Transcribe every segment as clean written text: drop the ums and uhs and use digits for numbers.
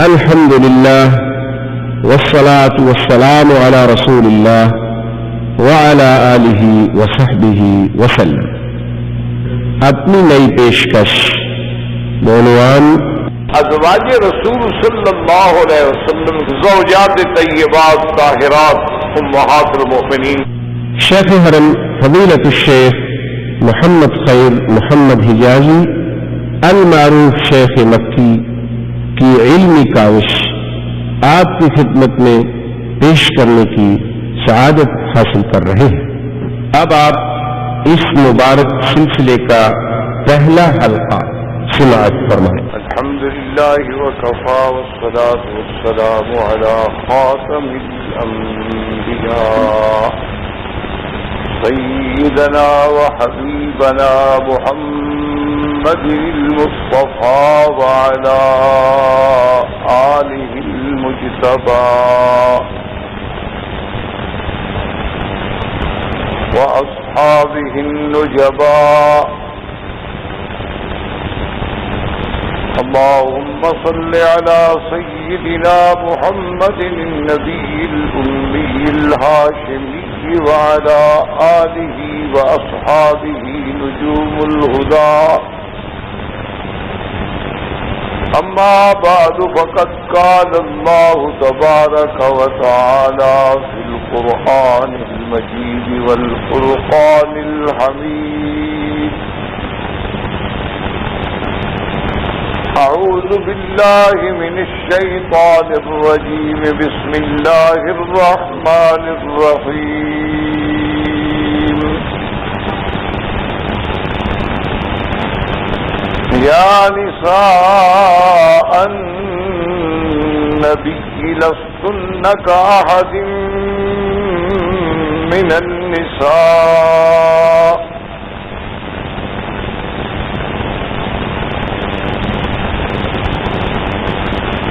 الحمد للہ والصلاة والسلام على رسول اللہ وعلى آلہ وصحبہ وسلم۔ اپنی نئی پیشکش بعنوان ازواج رسول صلی اللہ علیہ وسلم زوجات طیبات طاہرات امہات المؤمنین، شیخ حرم فضیلت الشیخ محمد خیر محمد حجازی المعروف شیخ مکی کی علمی کاوش آپ کی خدمت میں پیش کرنے کی سعادت حاصل کر رہے ہیں۔ اب آپ اس مبارک سلسلے کا پہلا حلقہ سماعت فرمائیں۔ الحمدللہ وکفا والصلاة والسلام علی خاتم الانبیاء سیدنا وحبیبنا محمد المصطفى وعلى آلہ المجتبى وأصحابه النجبى، اللهم صل على سيدنا محمد النبي الأمي الهاشمي وعلى آله وأصحابه نجوم الهدى، أما بعد فقد قال الله تبارك وتعالى في القرآن المجيد والفرقان الحميد، أعوذ بالله من الشيطان الرجيم، بسم الله الرحمن الرحيم، يا نساء النبي لستن كأحد من النساء،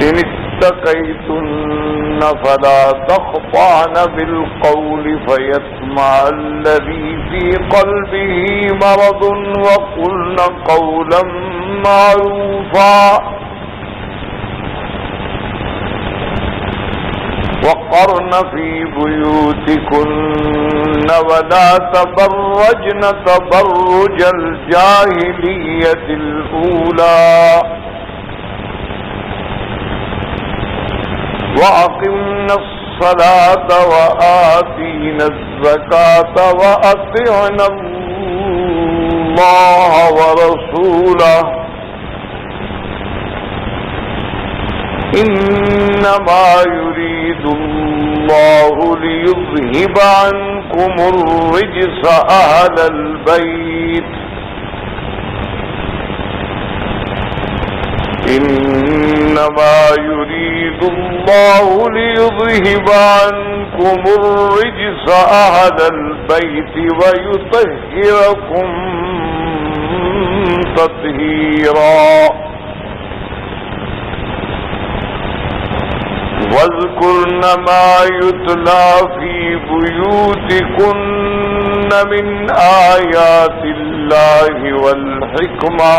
إن اتقيتن فلا تخضعن بالقول فيطمع الذي في قلبه مرض، وقلن قولا معروفا، وقرن في بيوتكن ولا تبرجن تبرج الجاهلية الأولى، وأقمنا الصلاة وآتينا الزكاة وأطعنا الله ورسوله، إنما يريد الله ليذهب عنكم الرجس أهل البيت، إنما يريد الله ليذهب عنكم الرجس أهل البيت ويطهركم تطهيرا، واذكرن ما يتلى في بيوتكن من آيات الله والحكمة،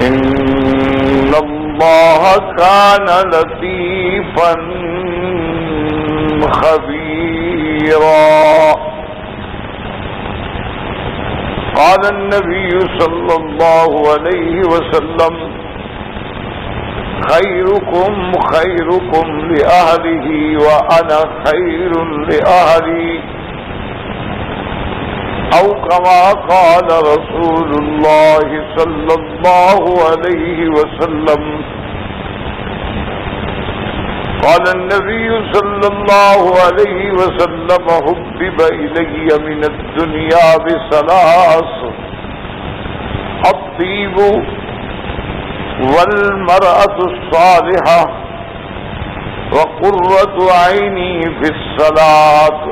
إن الله كان لطيفا خبيرا، قال النبي صلى الله عليه وسلم خيركم خيركم لأهله وأنا خير لأهلي، أو كما قال رسول الله صلى الله عليه وسلم، قال النبي صلى الله عليه وسلم حبب إلي من الدنيا بثلاث، الطيب والمرأة الصالحة وقرة عيني في الصلاة،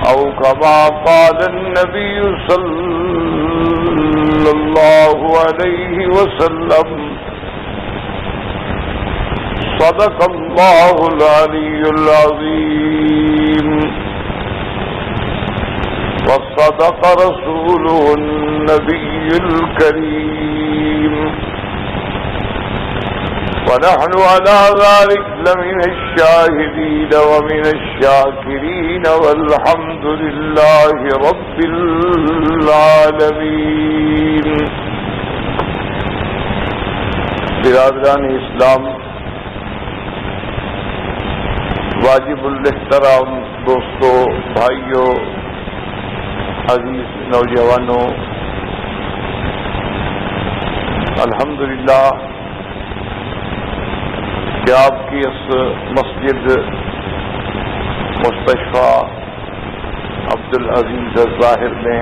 أو كما قال النبي صلى الله عليه وسلم، صدق الله العلي العظيم، وصدق رسوله النبي الكريم، ونحن على ذلك لمن الشاهدين ومن الشاكرين والحمد لله رب العالمين. برادران اسلام، واجب الاحترام دوستوں، بھائیوں، عزیز نوجوانوں، الحمدللہ کہ آپ کی اس مسجد مستشفیٰ عبدالعزیز الظاہر میں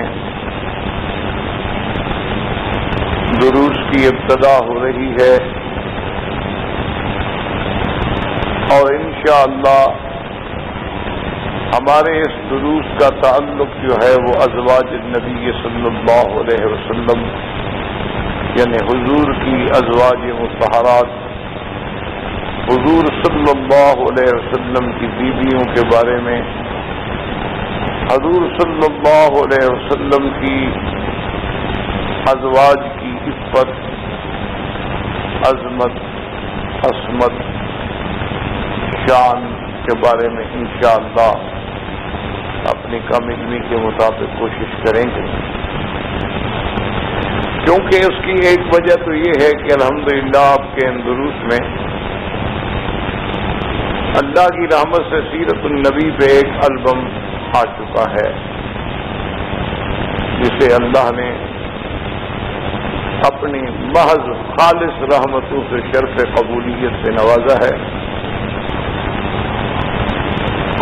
دروس کی ابتدا ہو رہی ہے، اور انشاءاللہ ہمارے اس دروس کا تعلق جو ہے وہ ازواج النبی صلی اللہ علیہ وسلم، یعنی حضور کی ازواج مطہرات، حضور صلی اللہ علیہ وسلم کی بیویوں کے بارے میں، حضور صلی اللہ علیہ وسلم کی ازواج کی عفت، عظمت، عصمت، شان کے بارے میں انشاءاللہ اپنی کم علمی کے مطابق کوشش کریں گے، کیونکہ اس کی ایک وجہ تو یہ ہے کہ الحمدللہ آپ کے ان دروس میں اللہ کی رحمت سے سیرت النبی پہ ایک البم آ چکا ہے، جسے اللہ نے اپنی محض خالص رحمتوں سے شرف قبولیت سے نوازا ہے،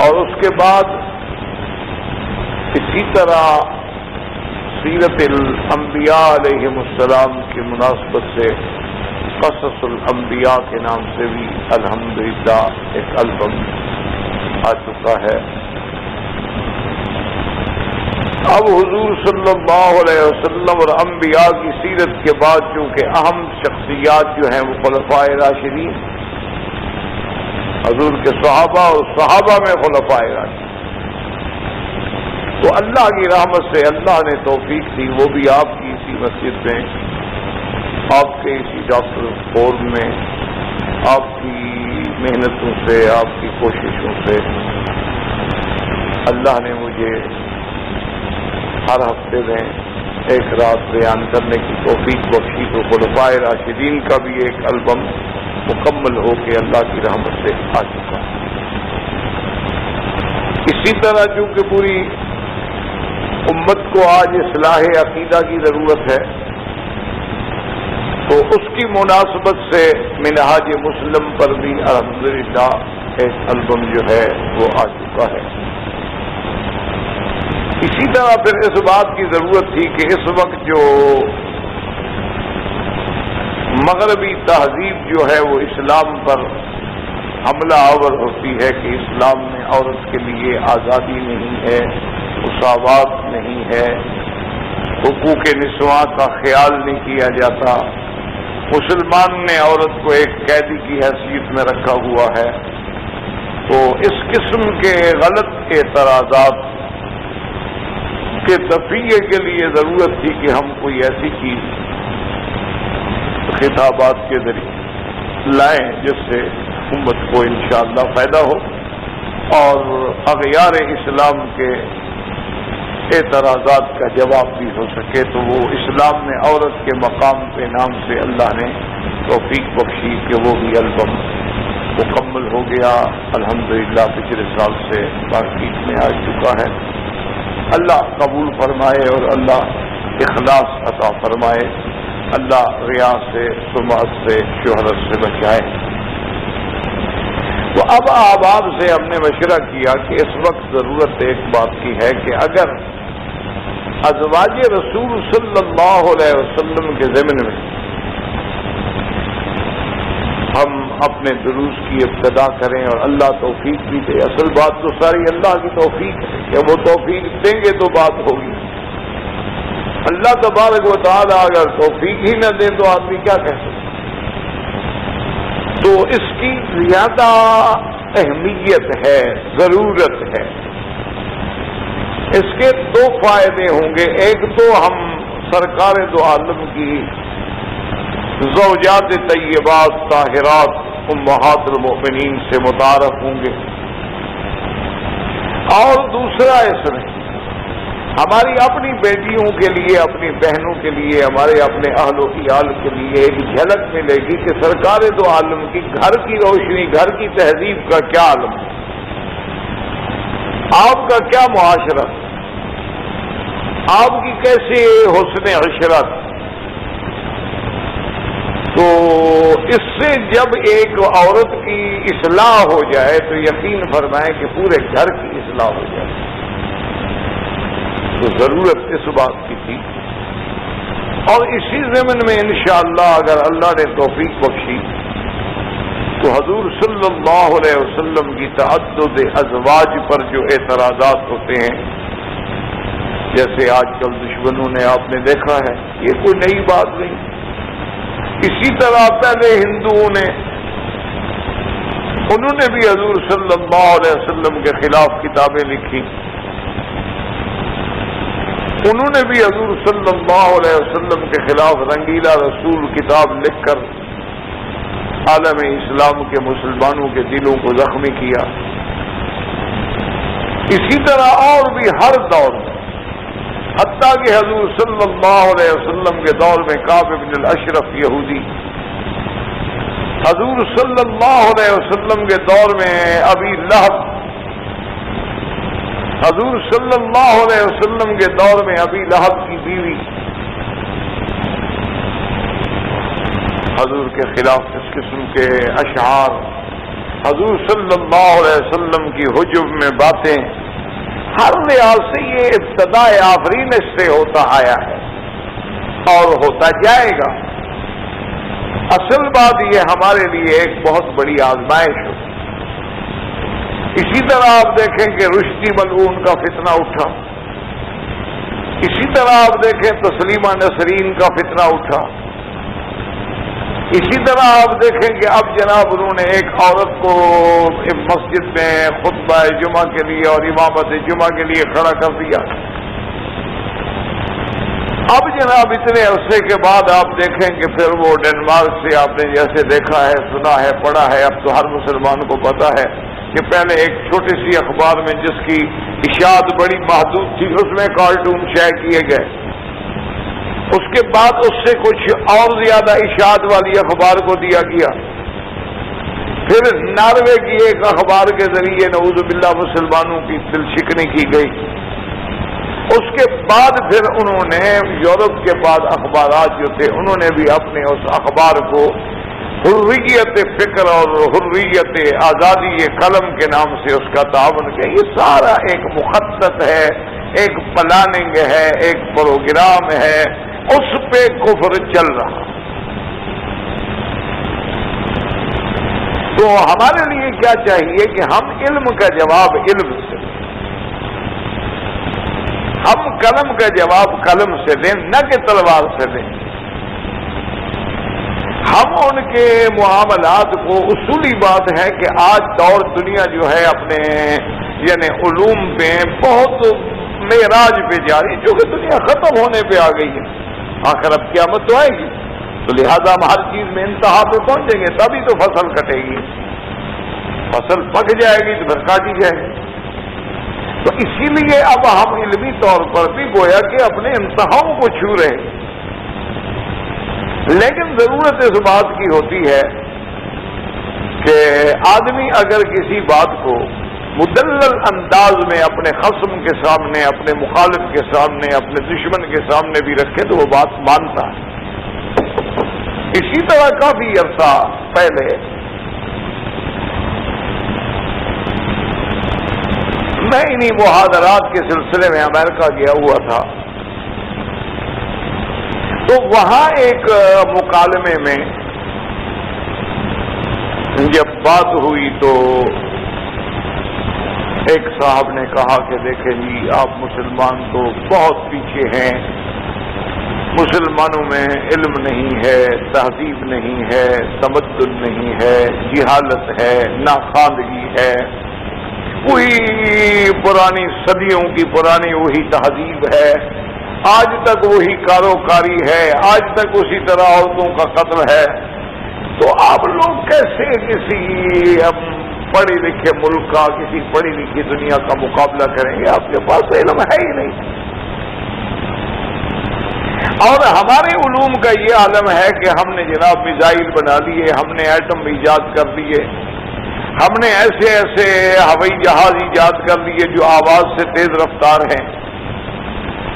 اور اس کے بعد اسی طرح سیرت الانبیاء علیہم السلام کی مناسبت سے قصص الانبیاء کے نام سے بھی الحمدللہ ایک البم آ چکا ہے۔ اب حضور صلی اللہ علیہ وسلم اور انبیاء کی سیرت کے بعد چونکہ اہم شخصیات جو ہیں وہ خلفائے راشدین، حضور کے صحابہ اور صحابہ میں خلفائے راشدین، تو اللہ کی رحمت سے اللہ نے توفیق دی، وہ بھی آپ کی اسی مسجد میں، آپ کے اسی ڈاکٹر فورم میں، آپ کی محنتوں سے، آپ کی کوششوں سے اللہ نے مجھے ہر ہفتے میں ایک رات بیان کرنے کی توفیق بخشی، تو خلفائے راشدین کا بھی ایک البم مکمل ہو کے اللہ کی رحمت سے آ چکا۔ اسی طرح چونکہ پوری امت کو آج اصلاح عقیدہ کی ضرورت ہے، تو اس کی مناسبت سے منہاج مسلم پر بھی الحمدللہ ایک البم جو ہے وہ آ چکا ہے۔ اسی طرح پھر اس بات کی ضرورت تھی کہ اس وقت جو مغربی تہذیب جو ہے وہ اسلام پر حملہ آور ہوتی ہے کہ اسلام میں عورت کے لیے آزادی نہیں ہے، مساوات نہیں ہے، حقوق نسواں کا خیال نہیں کیا جاتا، مسلمان نے عورت کو ایک قیدی کی حیثیت میں رکھا ہوا ہے، تو اس قسم کے غلط اعتراضات کے تفریح کے لیے ضرورت تھی کہ ہم کوئی ایسی چیز خطابات کے ذریعے لائیں جس سے امت کو انشاءاللہ فائدہ ہو اور اغیار اسلام کے اعتراضات کا جواب بھی ہو سکے۔ تو وہ اسلام میں عورت کے مقام کے نام سے اللہ نے توفیق بخشی کہ وہ بھی البم مکمل ہو گیا، الحمدللہ پچھلے سال سے مارکیٹ میں آ چکا ہے۔ اللہ قبول فرمائے اور اللہ اخلاص عطا فرمائے، اللہ ریا سے، سمعت سے، شہرت سے بچائے۔ تو اب آپ سے ہم نے مشورہ کیا کہ اس وقت ضرورت ایک بات کی ہے کہ اگر ازواج رسول صلی اللہ علیہ وسلم کے ضمن میں ہم اپنے دروس کی ابتدا کریں اور اللہ توفیق بھی دے، اصل بات تو ساری اللہ کی توفیق ہے کہ وہ توفیق دیں گے تو بات ہوگی۔ اللہ تبارک و تعالیٰ اگر توفیق ہی نہ دیں تو آدمی کیا کہہ سکتے۔ تو اس کی زیادہ اہمیت ہے، ضرورت ہے۔ اس کے دو فائدے ہوں گے، ایک تو ہم سرکار دو عالم کی زوجات طیبات طاہرات امہات المؤمنین سے متعارف ہوں گے. اور دوسرا اس میں ہماری اپنی بیٹیوں کے لیے، اپنی بہنوں کے لیے، ہمارے اپنے اہل و عیال کے لیے ایک جھلک ملے گی کہ سرکار دو عالم کی گھر کی روشنی، گھر کی تہذیب کا کیا عالم ہے، آپ کا کیا معاشرہ، آپ کی کیسے حسن عشرت. تو اس سے جب ایک عورت کی اصلاح ہو جائے تو یقین فرمائیں کہ پورے گھر کی اصلاح ہو جائے. تو ضرورت اس بات کی تھی. اور اسی ضمن میں انشاءاللہ اگر اللہ نے توفیق بخشی تو حضور صلی اللہ علیہ وسلم کی تعدد ازواج پر جو اعتراضات ہوتے ہیں، جیسے آج کل دشمنوں نے آپ نے دیکھا ہے، یہ کوئی نئی بات نہیں. اسی طرح پہلے ہندوؤں نے، انہوں نے بھی حضور صلی اللہ علیہ وسلم کے خلاف کتابیں لکھی، انہوں نے بھی حضور صلی اللہ علیہ وسلم کے خلاف رنگیلا رسول کتاب لکھ کر عالم اسلام کے مسلمانوں کے دلوں کو زخمی کیا. اسی طرح اور بھی ہر دور میں، حتیٰ کہ حضور صلی اللہ علیہ وسلم کے دور میں کعب بن الاشرف یہودی، حضور صلی اللہ علیہ وسلم کے دور میں ابی لہب، حضور صلی اللہ علیہ وسلم کے دور میں ابی لہب کی بیوی حضور کے خلاف اس قسم کے اشعار، حضور صلی اللہ علیہ وسلم کی حجب میں باتیں، ہر لحاظ سے یہ ابتداء آفرین اس سے ہوتا آیا ہے اور ہوتا جائے گا. اصل بات یہ ہمارے لیے ایک بہت بڑی آزمائش ہو. اسی طرح آپ دیکھیں کہ رشدی ملعون کا فتنہ اٹھا، اسی طرح آپ دیکھیں تسلیمہ نسرین کا فتنہ اٹھا، اسی طرح آپ دیکھیں کہ اب جناب انہوں نے ایک عورت کو مسجد میں خطبہ جمعہ کے لیے اور امامت جمعہ کے لیے کھڑا کر دیا. اب جناب اتنے عرصے کے بعد آپ دیکھیں کہ پھر وہ ڈنمارک سے آپ نے جیسے دیکھا ہے، سنا ہے، پڑھا ہے، اب تو ہر مسلمان کو پتا ہے کہ پہلے ایک چھوٹی سی اخبار میں جس کی اشاعت بڑی محدود تھی اس میں کارٹون شائع کیے گئے، اس کے بعد اس سے کچھ اور زیادہ اشاعت والی اخبار کو دیا گیا، پھر ناروے کی ایک اخبار کے ذریعے نعوذ باللہ مسلمانوں کی دل شکنی کی گئی، اس کے بعد پھر انہوں نے یورپ کے بعد اخبارات جو تھے انہوں نے بھی اپنے اس اخبار کو حریت فکر اور حریت آزادی قلم کے نام سے اس کا تعاون کیا. یہ سارا ایک مخطط ہے، ایک پلاننگ ہے، ایک پروگرام ہے، اس پہ کفر چل رہا. تو ہمارے لیے کیا چاہیے کہ ہم علم کا جواب علم سے، ہم قلم کا جواب قلم سے دیں، نہ کہ تلوار سے دیں. ہم ان کے معاملات کو، اصولی بات ہے کہ آج دور دنیا جو ہے اپنے یعنی علوم پہ بہت معراج پہ جا رہی، جو کہ دنیا ختم ہونے پہ آ گئی ہے. آخر اب قیامت تو آئے گی، تو لہذا ہم ہر چیز میں انتہا پہ پہنچیں گے، تبھی تو فصل کٹے گی. فصل پک جائے گی تو پھر کاٹی جائے گی. تو اسی لیے اب ہم علمی طور پر بھی گویا کہ اپنے انتہاؤں کو چھو رہے ہیں. لیکن ضرورت اس بات کی ہوتی ہے کہ آدمی اگر کسی بات کو مدلل انداز میں اپنے خصم کے سامنے، اپنے مخالف کے سامنے، اپنے دشمن کے سامنے بھی رکھے تو وہ بات مانتا ہے. اسی طرح کافی عرصہ پہلے میں انہی محاضرات کے سلسلے میں امریکہ گیا ہوا تھا، تو وہاں ایک مکالمے میں جب بات ہوئی تو ایک صاحب نے کہا کہ دیکھیں جی آپ مسلمان تو بہت پیچھے ہیں، مسلمانوں میں علم نہیں ہے، تہذیب نہیں ہے، تمدن نہیں ہے، جہالت ہے، ناخواندگی ہے، وہی پرانی صدیوں کی پرانی وہی تہذیب ہے، آج تک وہی کاروکاری ہے، آج تک اسی طرح عورتوں کا قتل ہے، تو آپ لوگ کیسے کسی پڑھے لکھے ملک کا، کسی پڑھی لکھی دنیا کا مقابلہ کریں گے؟ آپ کے پاس علم ہے ہی نہیں۔ اور ہمارے علوم کا یہ عالم ہے کہ ہم نے جناب میزائل بنا لیے، ہم نے ایٹم ایجاد کر لیے، ہم نے ایسے ایسے ہوائی جہاز ایجاد کر لیے جو آواز سے تیز رفتار ہیں،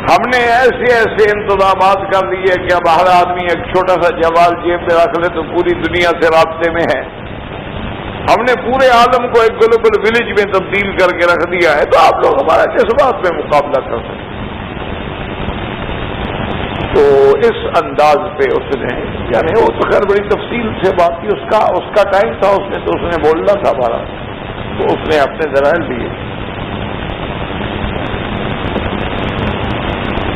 ہم نے ایسے ایسے انتظامات کر لیے کہ اب ہر آدمی ایک چھوٹا سا جوال جیب میں رکھ لے تو پوری دنیا سے رابطے میں ہے، ہم نے پورے عالم کو ایک گلوبل ولیج میں تبدیل کر کے رکھ دیا ہے، تو آپ لوگ ہمارا کس بات میں مقابلہ کر سکتے؟ تو اس انداز پہ اس نے، یعنی وہ تو خیر بڑی تفصیل سے بات کی، اس کا ٹائم تھا، اس نے بولنا تھا ہمارا، تو اس نے اپنے دلائل دیے۔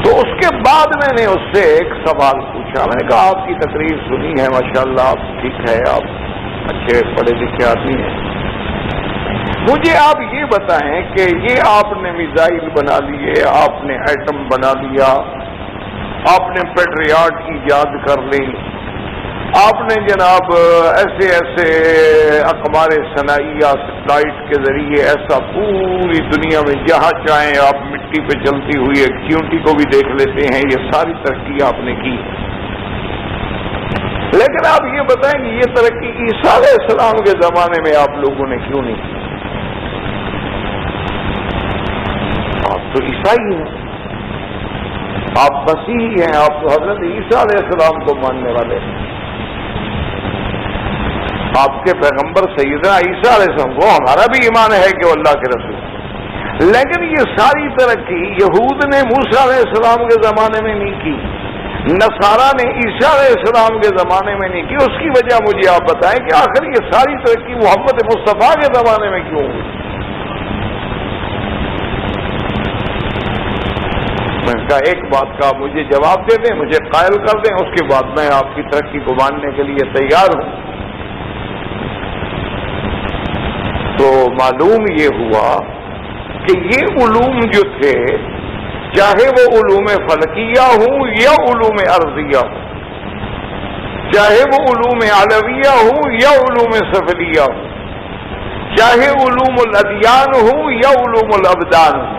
تو اس کے بعد میں نے اس سے ایک سوال پوچھا، میں نے کہا آپ کی تقریر سنی ہے، ماشاءاللہ آپ ٹھیک ہے، آپ اچھے پڑھے لکھے آدمی ہیں، مجھے آپ یہ بتائیں کہ یہ آپ نے میزائل بنا لیے، آپ نے ایٹم بنا لیا، آپ نے پیٹریاٹ ایجاد کر لی، آپ نے جناب ایسے ایسے اقمار صناعیہ سیٹلائٹ کے ذریعے ایسا پوری دنیا میں جہاں چاہیں آپ مٹی پہ چلتی ہوئی ایکٹیویٹی کو بھی دیکھ لیتے ہیں، یہ ساری ترقی آپ نے کی، لیکن آپ یہ بتائیں کہ یہ ترقی عیسیٰ علیہ السلام کے زمانے میں آپ لوگوں نے کیوں نہیں کی؟ آپ تو عیسائی ہیں، آپ مسیحی ہیں، آپ تو حضرت عیسیٰ علیہ السلام کو ماننے والے ہیں، آپ کے پیغمبر سیدنا عیسیٰ علیہ السلام کو ہمارا بھی ایمان ہے کہ وہ اللہ کے رسول، لیکن یہ ساری ترقی یہود نے موسیٰ علیہ السلام کے زمانے میں نہیں کی، نصارہ نے عیسیٰ علیہ السلام کے زمانے میں نہیں کی، اس کی وجہ مجھے آپ بتائیں کہ آخر یہ ساری ترقی محمد مصطفیٰ کے زمانے میں کیوں ہوئی؟ میں نے کہا ایک بات کا مجھے جواب دے دیں، مجھے قائل کر دیں، اس کے بعد میں آپ کی ترقی کو ماننے کے لیے تیار ہوں۔ تو معلوم یہ ہوا کہ یہ علوم جو تھے، چاہے وہ علوم فلکیہ ہوں یا علوم ارضیہ ہوں، چاہے وہ علوم علویہ ہوں یا علوم سفلیہ ہوں، چاہے علوم الادیان ہوں یا علوم الابدان ہوں،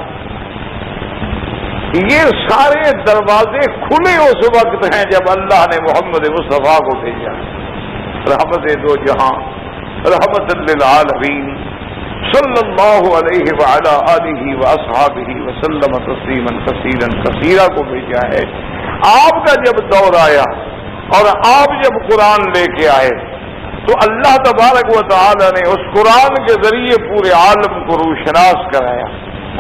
یہ سارے دروازے کھلے اس وقت ہیں جب اللہ نے محمد مصطفیٰ کو بھیجا، رحمت دو جہاں، رحمت للعالمین، صلی اللہ علیہ وعلی آلہ واصحابہ وسلم تسلیما کثیرا کثیرا کو بھیجا ہے۔ آپ کا جب دور آیا اور آپ جب قرآن لے کے آئے تو اللہ تبارک و تعالی نے اس قرآن کے ذریعے پورے عالم کو روشناس کرایا۔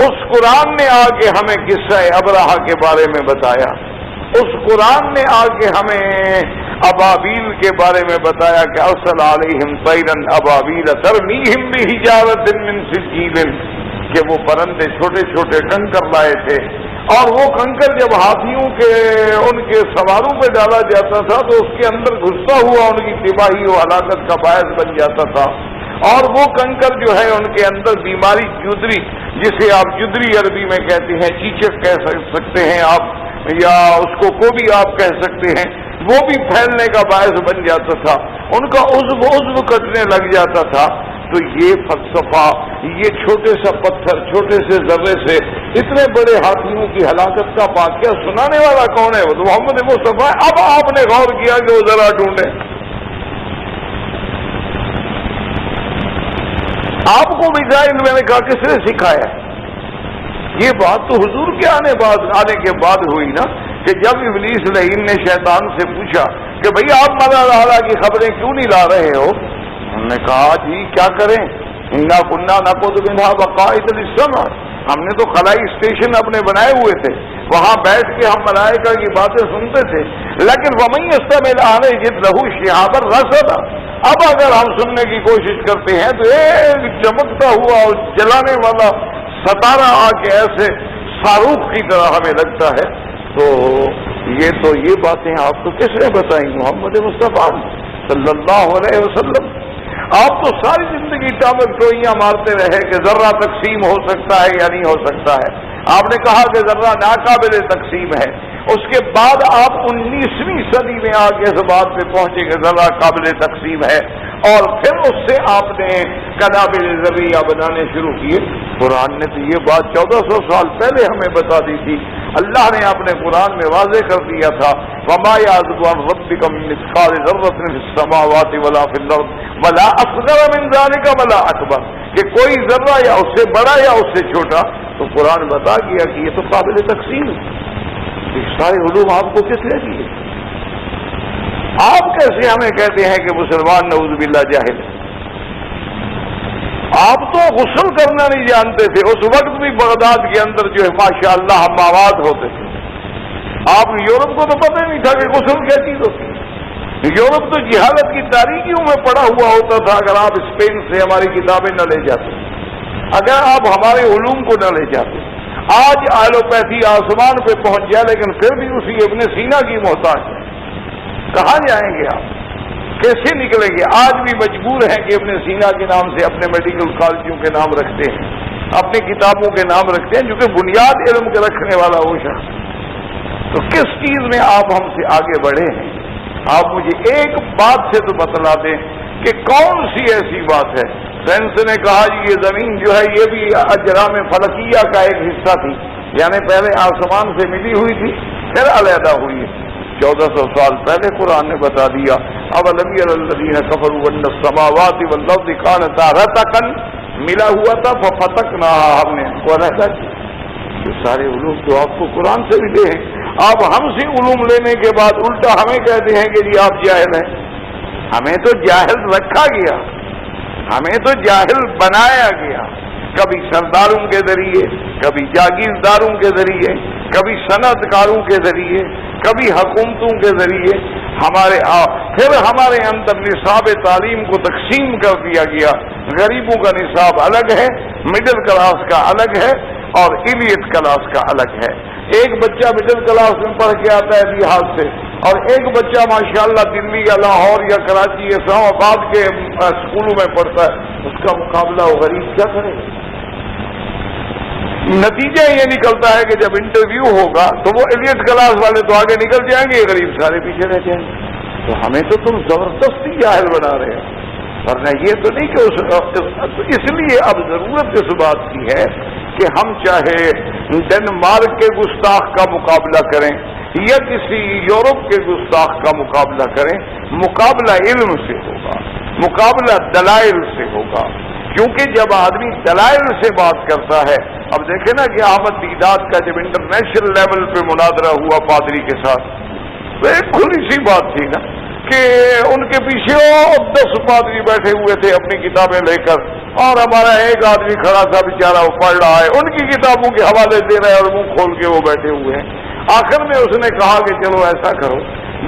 اس قرآن نے آ کے ہمیں قصہ ابرہہ کے بارے میں بتایا، اس قرآن نے آ کے ہمیں ابابیل کے بارے میں بتایا کہ ارسل علیہم طیرا ابابیل ترمیہم بحجارۃ من سجیل، کہ وہ پرندے چھوٹے چھوٹے کنکر لائے تھے، اور وہ کنکر جب ہاتھیوں کے ان کے سواروں پہ ڈالا جاتا تھا تو اس کے اندر گھستا ہوا ان کی تباہی و ہلاکت کا باعث بن جاتا تھا، اور وہ کنکر جو ہے ان کے اندر بیماری جدری، جسے آپ جدری عربی میں کہتے ہیں، چیچک کہہ سکتے ہیں آپ، یا اس کو بھی آپ کہہ سکتے ہیں، وہ بھی پھیلنے کا باعث بن جاتا تھا، ان کا عضو کٹنے لگ جاتا تھا۔ تو یہ فلسفہ، یہ چھوٹے سا پتھر، چھوٹے سے ذرے سے اتنے بڑے ہاتھیوں کی ہلاکت کا واقعہ سنانے والا کون ہے؟ وہ تو محمد مصطفیٰ۔ اب آپ نے غور کیا کہ وہ ذرا ڈھونڈے، آپ کو میزائل میں نے کہا کس نے سکھایا؟ یہ بات تو حضور کے آنے کے بعد ہوئی نا، کہ جب ابلیس لعین نے شیطان سے پوچھا کہ بھئی آپ مدد اعلیٰ کی خبریں کیوں نہیں لا رہے ہو؟ انہوں نے کہا جی کیا کریں، انا کننا نقعد منھا مقاعد للسمع، ہم نے تو خلائی اسٹیشن اپنے بنائے ہوئے تھے، وہاں بیٹھ کے ہم ملائکہ کی باتیں سنتے تھے، لیکن ومن یستمع الآن یجد لہ شہابا رصدا، اب اگر ہم سننے کی کوشش کرتے ہیں تو ایک چمکتا ہوا اور جلانے والا ستارہ آ کے ایسے صاروخ کی طرح ہمیں لگتا ہے۔ تو یہ باتیں آپ کو کس نے بتائیں؟ محمد مصطفیٰ صلی اللہ علیہ وسلم۔ آپ تو ساری زندگی ٹامک ٹوئیاں مارتے رہے کہ ذرہ تقسیم ہو سکتا ہے یا نہیں ہو سکتا ہے، آپ نے کہا کہ ذرہ ناقابل تقسیم ہے، اس کے بعد آپ 19ویں صدی میں آگے اس بات پہ پہنچے کہ ذرہ قابل تقسیم ہے، اور پھر اس سے آپ نے قنابل ذریعہ بنانے شروع کیے۔ قرآن نے تو یہ بات 1400 سال پہلے ہمیں بتا دی تھی، اللہ نے اپنے قرآن میں واضح کر دیا تھا، وَمَا يَعْزُبُ عَنْ رَبِّكَ مِنْ مِثْقَالِ ذَرَّةٍ فِي السَّمَاوَاتِ وَلَا فِي الْأَرْضِ وَلَا أَصْغَرَ مِنْ ذَلِكَ وَلَا أَكْبَرَ، کہ کوئی ذرہ یا اس سے بڑا یا اس سے چھوٹا۔ تو قرآن بتا گیا کہ یہ تو قابل تقسیم ہے۔ یہ سارے علوم آپ کو کس نے دیے؟ آپ کیسے ہمیں کہتے ہیں کہ مسلمان نعوذ باللہ جاہل ہے؟ آپ تو غسل کرنا نہیں جانتے تھے، اس وقت بھی بغداد کے اندر جو ہے ماشاءاللہ ہم آباد ہوتے تھے۔ آپ یورپ کو تو پتہ نہیں تھا کہ غسل کیا چیز ہوتی ہے۔ یورپ تو جہالت کی تاریکیوں میں پڑا ہوا ہوتا تھا اگر آپ اسپین سے ہماری کتابیں نہ لے جاتے، اگر آپ ہمارے علوم کو نہ لے جاتے۔ آج ایلوپیتھی آسمان پہ پہنچ جائے لیکن پھر بھی اسی ابن سینا کی محتاج ہے۔ کہاں جائیں گے آپ؟ کیسے نکلیں گے؟ آج بھی مجبور ہیں کہ ابن سینا کے نام سے اپنے میڈیکل کالجوں کے نام رکھتے ہیں، اپنی کتابوں کے نام رکھتے ہیں، جو کہ بنیاد علم کے رکھنے والا وہ شخص۔ تو کس چیز میں آپ ہم سے آگے بڑھے ہیں؟ آپ مجھے ایک بات سے تو بتلا دیں کہ کون سی ایسی بات ہے؟ سائنس نے کہا جی یہ زمین جو ہے یہ بھی اجرام فلکیہ کا ایک حصہ تھی، یعنی پہلے آسمان سے ملی ہوئی تھی پھر علیحدہ ہوئی ہے۔ 1400 سال پہلے قرآن نے بتا دیا، اولم یری الذین کفروا ان السماوات والارض کانتا رتقا، ملا ہوا تھا ففتقناها، ہم نے ان کو علیحدہ کیا۔ یہ سارے علوم تو آپ کو قرآن سے ملے ہیں۔ آپ ہم سے علوم لینے کے بعد الٹا ہمیں کہتے ہیں کہ جی آپ جاہل ہیں۔ ہمیں تو جاہل رکھا گیا، ہمیں تو جاہل بنایا گیا، کبھی سرداروں کے ذریعے، کبھی جاگیرداروں کے ذریعے، کبھی صنعت کاروں کے ذریعے، کبھی حکومتوں کے ذریعے۔ پھر ہمارے اندر نصاب تعلیم کو تقسیم کر دیا گیا، غریبوں کا نصاب الگ ہے، مڈل کلاس کا الگ ہے، اور ایلیٹ کلاس کا الگ ہے۔ ایک بچہ مڈل کلاس میں پڑھ کے آتا ہے بہار سے، اور ایک بچہ ماشاءاللہ دلی یا لاہور یا کراچی یا اسلام آباد کے اسکولوں میں پڑھتا ہے، اس کا مقابلہ وہ غریب کیا کرے گا؟ نتیجہ یہ نکلتا ہے کہ جب انٹرویو ہوگا تو وہ ایلیٹ کلاس والے تو آگے نکل جائیں گے، غریب سارے پیچھے رہ جائیں گے۔ تو ہمیں تو تم زبردستی جاہل بنا رہے ہو، ورنہ یہ تو نہیں کہ اس لیے اب ضرورت اس بات کی ہے کہ ہم چاہے ڈنمارک کے گستاخ کا مقابلہ کریں یا کسی یورپ کے گستاخ کا مقابلہ کریں، مقابلہ علم سے ہوگا، مقابلہ دلائل سے ہوگا، کیونکہ جب آدمی دلائل سے بات کرتا ہے۔ اب دیکھیں نا کہ احمد دیدات کا جب انٹرنیشنل لیول پہ مناظرہ ہوا پادری کے ساتھ، تو ایک کھلی سی بات تھی نا کہ ان کے پیچھے 10 پادری بیٹھے ہوئے تھے اپنی کتابیں لے کر، اور ہمارا ایک آدمی کھڑا تھا بیچارہ وہ پڑھ رہا ہے، ان کی کتابوں کے حوالے دے رہے ہیں اور منہ کھول کے وہ بیٹھے ہوئے ہیں۔ آخر میں اس نے کہا کہ چلو ایسا کرو،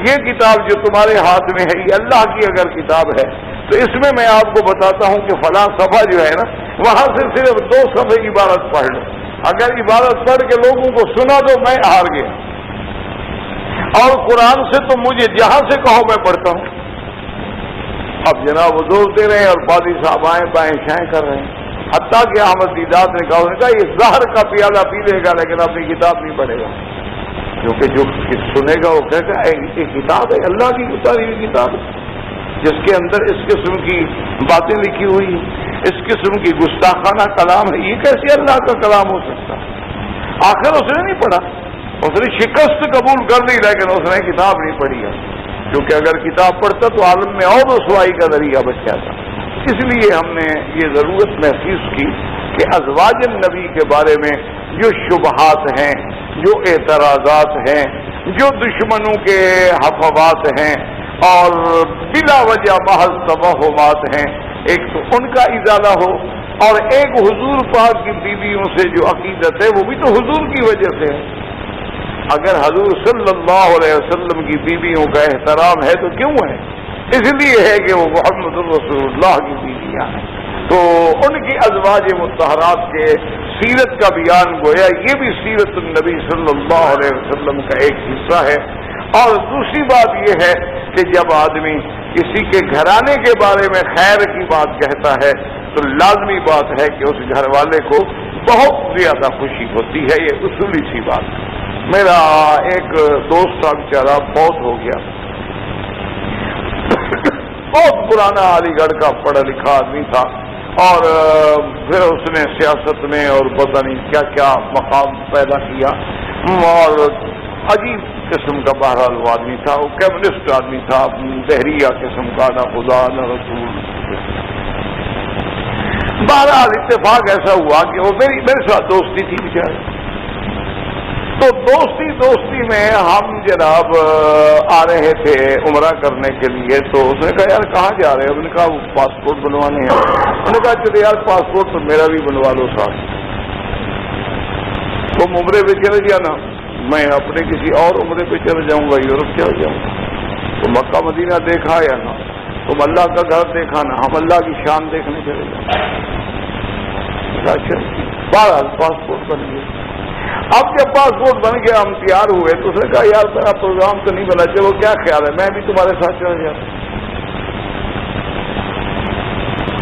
یہ کتاب جو تمہارے ہاتھ میں ہے یہ اللہ کی اگر کتاب ہے تو اس میں آپ کو بتاتا ہوں کہ فلاں صفحہ جو ہے نا وہاں سے صرف 2 صفحے عبارت پڑھ لو، اگر عبارت پڑھ کے لوگوں کو سنا دو میں ہار گیا، اور قرآن سے تو مجھے جہاں سے کہو میں پڑھتا ہوں۔ اب جناب وہ زور دے رہے ہیں اور پادری صاحب آئیں بائیں شائیں کر رہے ہیں، حتیٰ کہ احمد دیدات نے کہا یہ زہر کا پیالہ پی لے گا لیکن اپنی کتاب نہیں پڑھے گا، کیونکہ جو سنے گا وہ کہے گا یہ کتاب ہے، اللہ کی اتاری ہوئی کتاب ہے جس کے اندر اس قسم کی باتیں لکھی ہوئی ہیں، اس قسم کی گستاخانہ کلام ہے، یہ کیسے اللہ کا کلام ہو سکتا؟ آخر اس نے نہیں پڑھا، اس نے شکست قبول کر لی لیکن اس نے کتاب نہیں پڑھی ہے، کیونکہ اگر کتاب پڑھتا تو عالم میں اور رسوائی کا ذریعہ بچ جاتا۔ اس لیے ہم نے یہ ضرورت محسوس کی کہ ازواج النبی کے بارے میں جو شبہات ہیں، جو اعتراضات ہیں، جو دشمنوں کے حفوات ہیں اور بلا وجہ محض توہمات ہیں، ایک تو ان کا ازالہ ہو، اور ایک حضور پاک کی بیویوں سے جو عقیدت ہے وہ بھی تو حضور کی وجہ سے ہے۔ اگر حضور صلی اللہ علیہ وسلم کی بیویوں کا احترام ہے تو کیوں ہے؟ اس لیے ہے کہ وہ محمد رسول اللہ کی بیویاں ہیں، تو ان کی ازواج مطہرات کے سیرت کا بیان گویا یہ بھی سیرت النبی صلی اللہ علیہ وسلم کا ایک حصہ ہے۔ اور دوسری بات یہ ہے کہ جب آدمی کسی کے گھرانے کے بارے میں خیر کی بات کہتا ہے تو لازمی بات ہے کہ اس گھر والے کو بہت زیادہ خوشی ہوتی ہے، یہ اصولی سی بات۔ میرا ایک دوست تھا بیچارہ، فوت ہو گیا، بہت پرانا علی گڑھ کا پڑھا لکھا آدمی تھا، اور پھر اس نے سیاست میں اور پتہ نہیں کیا کیا مقام پیدا کیا، اور عجیب قسم کا بہرحال وہ آدمی تھا، وہ کمیونسٹ آدمی تھا، دہریہ قسم کا، نہ خدا نہ رسول۔ بہرحال اتفاق ایسا ہوا کہ وہ میرے ساتھ دوستی تھی بیچارے، تو دوستی میں ہم جناب آ رہے تھے عمرہ کرنے کے لیے، تو اس نے کہا یار کہاں جا رہے ہیں؟ انہوں نے کہا وہ پاسپورٹ بنوانے ہیں۔ انہوں نے کہا چلے یار پاسپورٹ تو میرا بھی بنوا لو ساتھ، تم عمرے پہ چلے جانا، میں اپنے کسی اور عمرے پہ چلے جاؤں گا، یورپ چلے جاؤں گا، تو مکہ مدینہ دیکھا یا نہ، تم اللہ کا گھر دیکھا نا، ہم اللہ کی شان دیکھنے چلے جائیں۔ بہرحال پاسپورٹ بن گیا۔ اب جب پاسپورٹ بن گیا ہم تیار ہوئے تو اس نے کہا یار میرا پروگرام تو نہیں بنا، چلو کیا خیال ہے میں بھی تمہارے ساتھ چلا جاتا،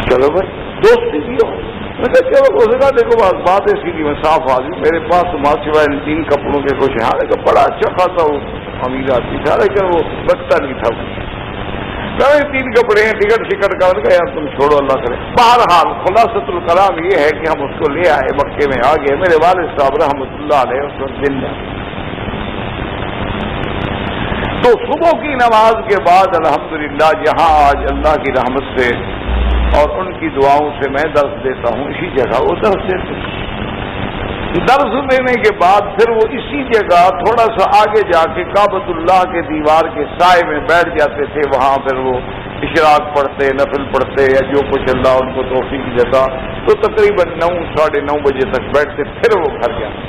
چلو بھائی دوستی کی ہو۔ میں کہا چلو، اس نے کہا دیکھو بات ایسی کی میں صاف آدمی، میرے پاس تو ماں سوائے ان 3 کپڑوں کے کچھ ہیں، لیکن بڑا اچھا خاصا وہ امیر آدمی تھا، لیکن وہ بچتا نہیں تھا، 3 کپڑے ہیں، ٹکٹ کا یار تم چھوڑو اللہ کرے۔ بہرحال خلاصۃ الکلام یہ ہے کہ ہم اس کو لے آئے، مکے میں آ گئے، میرے والد صاحب رحمۃ اللہ علیہ اس وقت زندہ، تو صبح کی نماز کے بعد الحمدللہ جہاں آج اللہ کی رحمت سے اور ان کی دعاؤں سے میں درس دیتا ہوں، اسی جگہ وہ درس دیتے ہیں۔ درس دینے کے بعد پھر وہ اسی جگہ تھوڑا سا آگے جا کے کعبۃ اللہ کے دیوار کے سائے میں بیٹھ جاتے تھے، وہاں پھر وہ اشراق پڑھتے، نفل پڑھتے، یا جو کچھ اللہ ان کو توفیق دیتا، تو تقریباً 9 ساڑھے 9 بجے تک بیٹھتے، پھر وہ گھر جاتے۔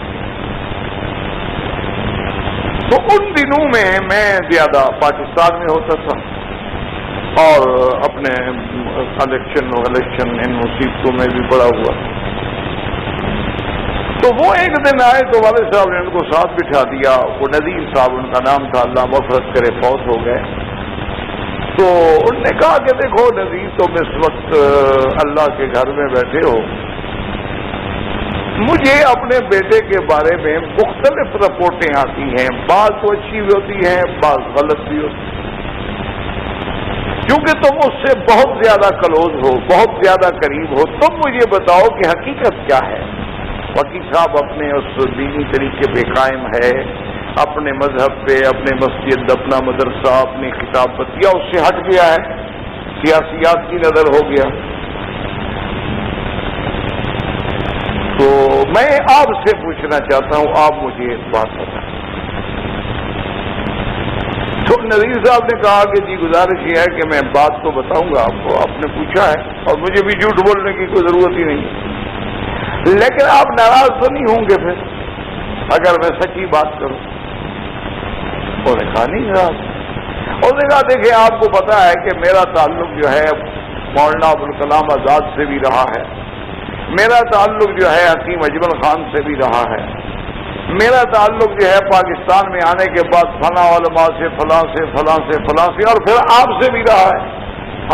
تو ان دنوں میں زیادہ پاکستان میں ہوتا تھا، اور اپنے الیکشن ان مصیبتوں میں بھی پڑا ہوا۔ تو وہ ایک دن آئے تو والد صاحب نے ان کو ساتھ بٹھا دیا، وہ نذیر صاحب ان کا نام تھا، اللہ مغفرت کرے، فوت ہو گئے۔ تو انہوں نے کہا کہ دیکھو نذیر تم اس وقت اللہ کے گھر میں بیٹھے ہو، مجھے اپنے بیٹے کے بارے میں مختلف رپورٹیں آتی ہیں، بعض تو اچھی بھی ہوتی ہیں، بعض غلط بھی ہوتی ہیں، کیونکہ تم اس سے بہت زیادہ کلوز ہو، بہت زیادہ قریب ہو، تم مجھے بتاؤ کہ حقیقت کیا ہے۔ وکیل صاحب اپنے اس دینی طریقے پہ قائم ہے، اپنے مذہب پہ، اپنے مسجد، اپنا مدرسہ، اپنی خطابت، یا اس سے ہٹ گیا ہے، سیاسیات کی نظر ہو گیا؟ تو میں آپ سے پوچھنا چاہتا ہوں، آپ مجھے ایک بات بتائیں۔ تو نذیر صاحب نے کہا کہ جی گزارش یہ ہے کہ میں بات تو بتاؤں گا آپ کو، آپ نے پوچھا ہے اور مجھے بھی جھوٹ بولنے کی کوئی ضرورت ہی نہیں، لیکن آپ ناراض تو نہیں ہوں گے پھر اگر میں سچی بات کروں؟ انہوں نے کہا نہیں ناراض۔ انہوں نے کہا دیکھیں آپ کو پتا ہے کہ میرا تعلق جو ہے مولانا ابوالکلام آزاد سے بھی رہا ہے، میرا تعلق جو ہے حکیم اجمل خان سے بھی رہا ہے، میرا تعلق جو ہے پاکستان میں آنے کے بعد فلاں علماء سے، فلاں سے، فلاں سے، فلاں سے، اور پھر آپ سے بھی رہا ہے،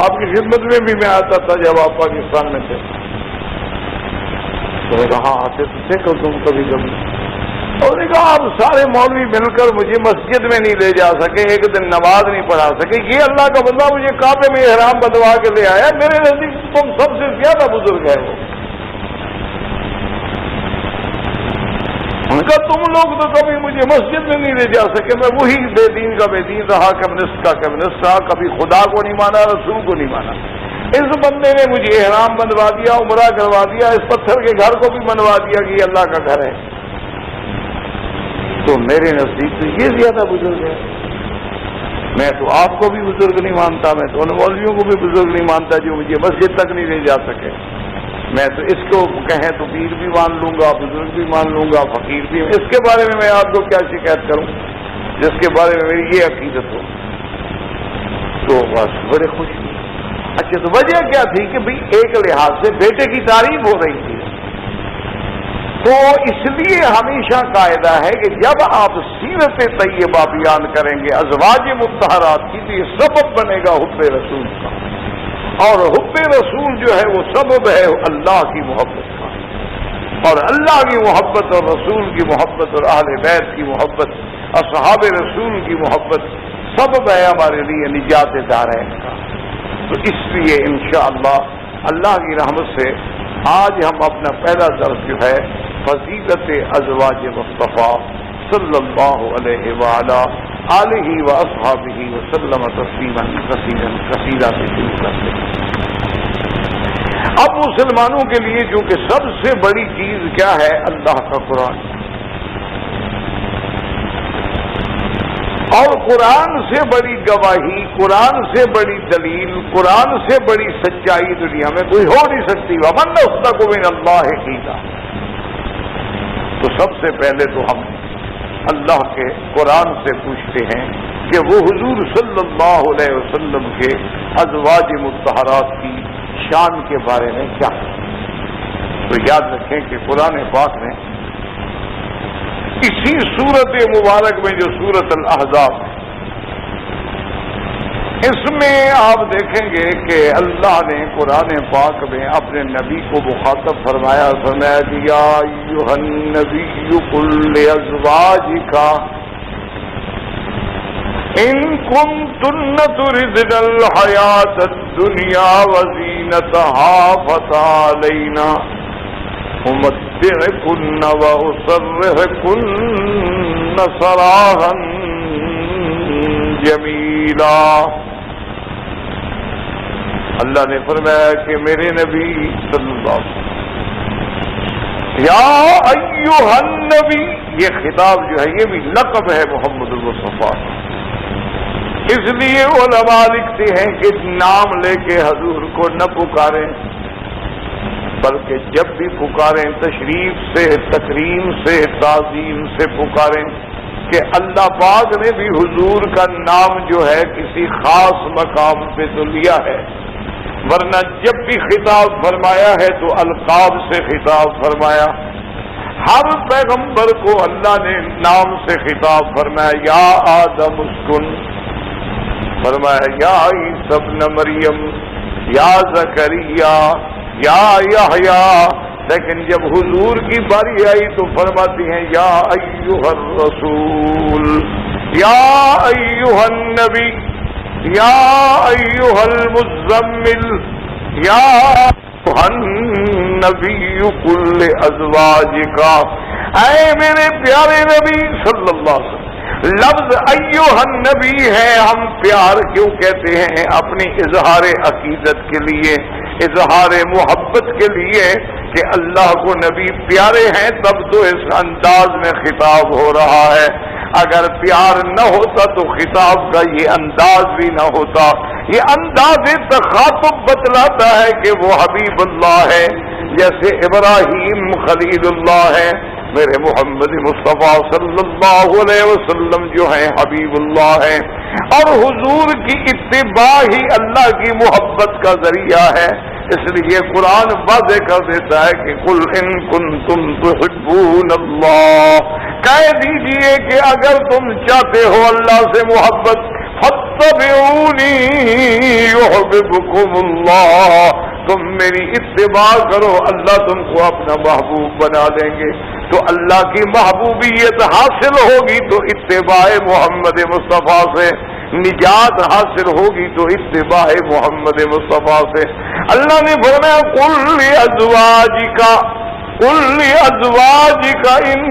آپ کی خدمت میں بھی میں آتا تھا جب آپ پاکستان میں تھے۔ تو کہا آتے تھے تم کبھی کبھی، اور نے کہا آپ سارے مولوی مل کر مجھے مسجد میں نہیں لے جا سکے، ایک دن نماز نہیں پڑھا سکے، یہ اللہ کا بندہ مجھے کعبے میں احرام بندوا کے لے آیا، میرے نزدیک تم سب سے زیادہ بزرگ ہے وہ۔ ان کا تم لوگ تو کبھی مجھے مسجد میں نہیں لے جا سکے، میں وہی بے دین کا بے دین رہا، کمیونسٹ کا کمیونسٹ رہا، کبھی خدا کو نہیں مانا، رسول کو نہیں مانا۔ اس بندے نے مجھے احرام بنوا دیا، عمرہ کروا دیا، اس پتھر کے گھر کو بھی بنوا دیا کہ یہ اللہ کا گھر ہے، تو میرے نزدیک تو یہ زیادہ بزرگ ہے۔ میں تو آپ کو بھی بزرگ نہیں مانتا، میں تو ان مولویوں کو بھی بزرگ نہیں مانتا جو مجھے مسجد تک نہیں لے جا سکے، میں تو اس کو کہیں تو پیر بھی مان لوں گا، بزرگ بھی مان لوں گا، فقیر بھی، اس کے بارے میں آپ کو کیا شکایت کروں جس کے بارے میں میری یہ عقیدت ہو؟ تو بس بڑے خوش ہوئے۔ اچھا تو وجہ کیا تھی کہ بھئی ایک لحاظ سے بیٹے کی تعریف ہو رہی تھی، تو اس لیے ہمیشہ قاعدہ ہے کہ جب آپ سیرت طیبہ بیان کریں گے ازواج مطہرات کی، تو یہ سبب بنے گا حب رسول کا، اور حب رسول جو ہے وہ سبب ہے اللہ کی محبت کا۔ اور اللہ کی محبت اور رسول کی محبت اور اہل بیت کی محبت، اصحاب رسول کی محبت سبب ہے ہمارے لیے نجات دارین کا۔ تو اس لیے انشاءاللہ اللہ کی رحمت سے آج ہم اپنا پہلا درس جو ہے فضیلت ازواج مصطفیٰ صلی اللہ علیہ وآلہ آلہ واصحابہ وسلم تسلیما کثیرا سے شروع کرتے ہیں۔ اب مسلمانوں کے لیے چونکہ سب سے بڑی چیز کیا ہے؟ اللہ کا قرآن، اور قرآن سے بڑی گواہی، قرآن سے بڑی دلیل، قرآن سے بڑی سچائی دنیا میں کوئی ہو نہیں سکتی۔ ومن اصدق من اللہ قیلا۔ تو سب سے پہلے تو ہم اللہ کے قرآن سے پوچھتے ہیں کہ وہ حضور صلی اللہ علیہ وسلم کے ازواج مطہرات کی شان کے بارے میں کیا ہے۔ تو یاد رکھیں کہ قرآن پاک نے اسی سورت مبارک میں جو سورت الاحزاب ہے، اس میں آپ دیکھیں گے کہ اللہ نے قرآن پاک میں اپنے نبی کو مخاطب فرمایا کہ یا ایھا النبی قل لازواجک ان کنتن تردن الحیاۃ الدنیا وزینتها فتعالینا امتعکن واسرحکن سراحا جمیلا۔ اللہ نے فرمایا کہ میرے نبی صلی اللہ علیہ وسلم، یا ایھا النبی، یہ خطاب جو ہے یہ بھی لقب ہے محمد المصطفیٰ، اس لیے علماء لکھتے ہیں کہ نام لے کے حضور کو نہ پکاریں، بلکہ جب بھی پکاریں تشریف سے، تکریم سے، تعظیم سے پکاریں، کہ اللہ پاک نے بھی حضور کا نام جو ہے کسی خاص مقام پہ تو لیا ہے، ورنہ جب بھی خطاب فرمایا ہے تو القاب سے خطاب فرمایا۔ ہر پیغمبر کو اللہ نے نام سے خطاب فرمایا، یا آدم اسکن، فرمایا یا عیسی ابن مریم، یا زکریا، یا یحییٰ، لیکن جب حضور کی باری آئی تو فرماتی ہیں یا ایھا الرسول، یا ایھا النبی، یا ایھا المزمل، یا ایھا النبی قل لازواجک، اے میرے پیارے نبی صلی اللہ علیہ وسلم۔ لفظ ایھا النبی ہے، ہم پیار کیوں کہتے ہیں؟ اپنی اظہار عقیدت کے لیے، اظہار محبت کے لیے کہ اللہ کو نبی پیارے ہیں، تب تو اس انداز میں خطاب ہو رہا ہے۔ اگر پیار نہ ہوتا تو خطاب کا یہ انداز بھی نہ ہوتا۔ یہ انداز تخاطب بتلاتا ہے کہ وہ حبیب اللہ ہے، جیسے ابراہیم خلیل اللہ ہے، میرے محمد مصطفیٰ صلی اللہ علیہ وسلم جو ہیں حبیب اللہ ہیں، اور حضور کی اتباع ہی اللہ کی محبت کا ذریعہ ہے۔ اس لیے قرآن واضح کر دیتا ہے کہ قل ان کنتم تحبون اللہ، کہہ دیجئے کہ اگر تم چاہتے ہو اللہ سے محبت، فاتبعونی یحببکم اللہ، تم میری اتباع کرو، اللہ تم کو اپنا محبوب بنا دیں گے۔ تو اللہ کی محبوبیت حاصل ہوگی تو اتباع محمد مصطفیٰ سے، نجات حاصل ہوگی تو اتباع محمد مصطفیٰ سے۔ اللہ نے فرمایا قل لازواجک، قل لازواجک ان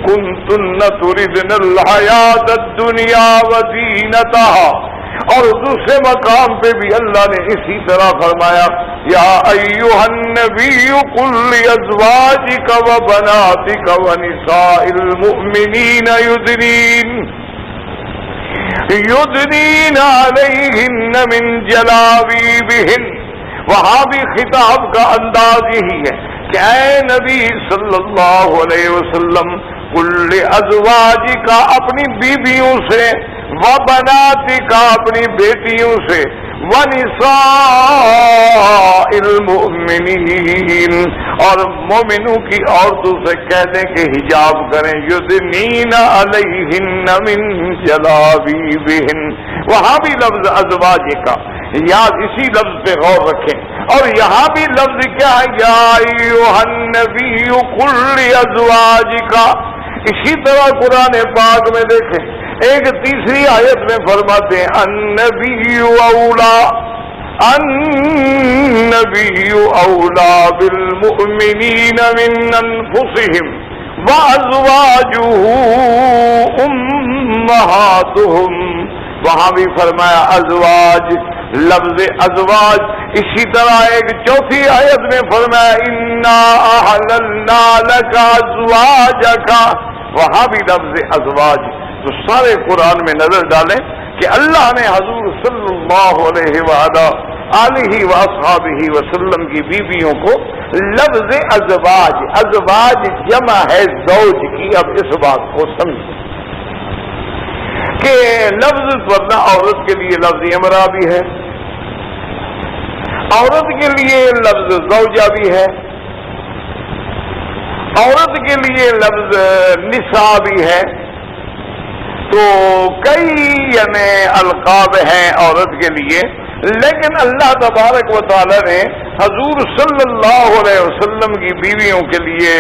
کنتن تردن الحیاۃ الدنیا وزینتها، اور دوسرے مقام پہ بھی اللہ نے اسی طرح فرمایا یا ایھا النبی قل لازواجک وبناتک ونساء المؤمنین یدنین علیہن من جلابیبہن۔ وہاں بھی خطاب کا انداز یہی ہے کہ اے نبی صلی اللہ علیہ وسلم، قل لازواجک، اپنی بیویوں سے، وبناتک، اپنی بیٹیوں سے، ونساء المؤمنین، اور مومنوں کی عورتوں سے کہہ دیں کہ حجاب کریں، یدنین علیہن من جلابیبہن۔ وہاں بھی لفظ ازواج کا، یاد اسی لفظ پہ غور رکھیں، اور یہاں بھی لفظ کیا ہے؟ یا ایھا النبی قل لازواجک. اسی طرح قرآن پاک میں دیکھیں ایک تیسری آیت میں فرماتے ہیں النبی اولا بالمؤمنین من انفسهم وازواجہ امہاتہم. وہاں بھی فرمایا ازواج، لفظ ازواج. اسی طرح ایک چوتھی آیت میں فرمایا انا احللنا لک ازواجک. وہاں بھی لفظ ازواج. تو سارے قرآن میں نظر ڈالیں کہ اللہ نے حضور صلی اللہ علیہ وآلہ واصحابہ وسلم کی بیویوں کو لفظ ازواج، ازواج جمع ہے زوج کی. اب اس بات کو سمجھیں کہ لفظ ورنہ عورت کے لیے لفظ امرا بھی ہے، عورت کے لیے لفظ زوجہ بھی ہے، عورت کے لیے لفظ نساء بھی ہے. تو کئی یعنی القاب ہیں عورت کے لیے، لیکن اللہ تبارک و تعالی نے حضور صلی اللہ علیہ وسلم کی بیویوں کے لیے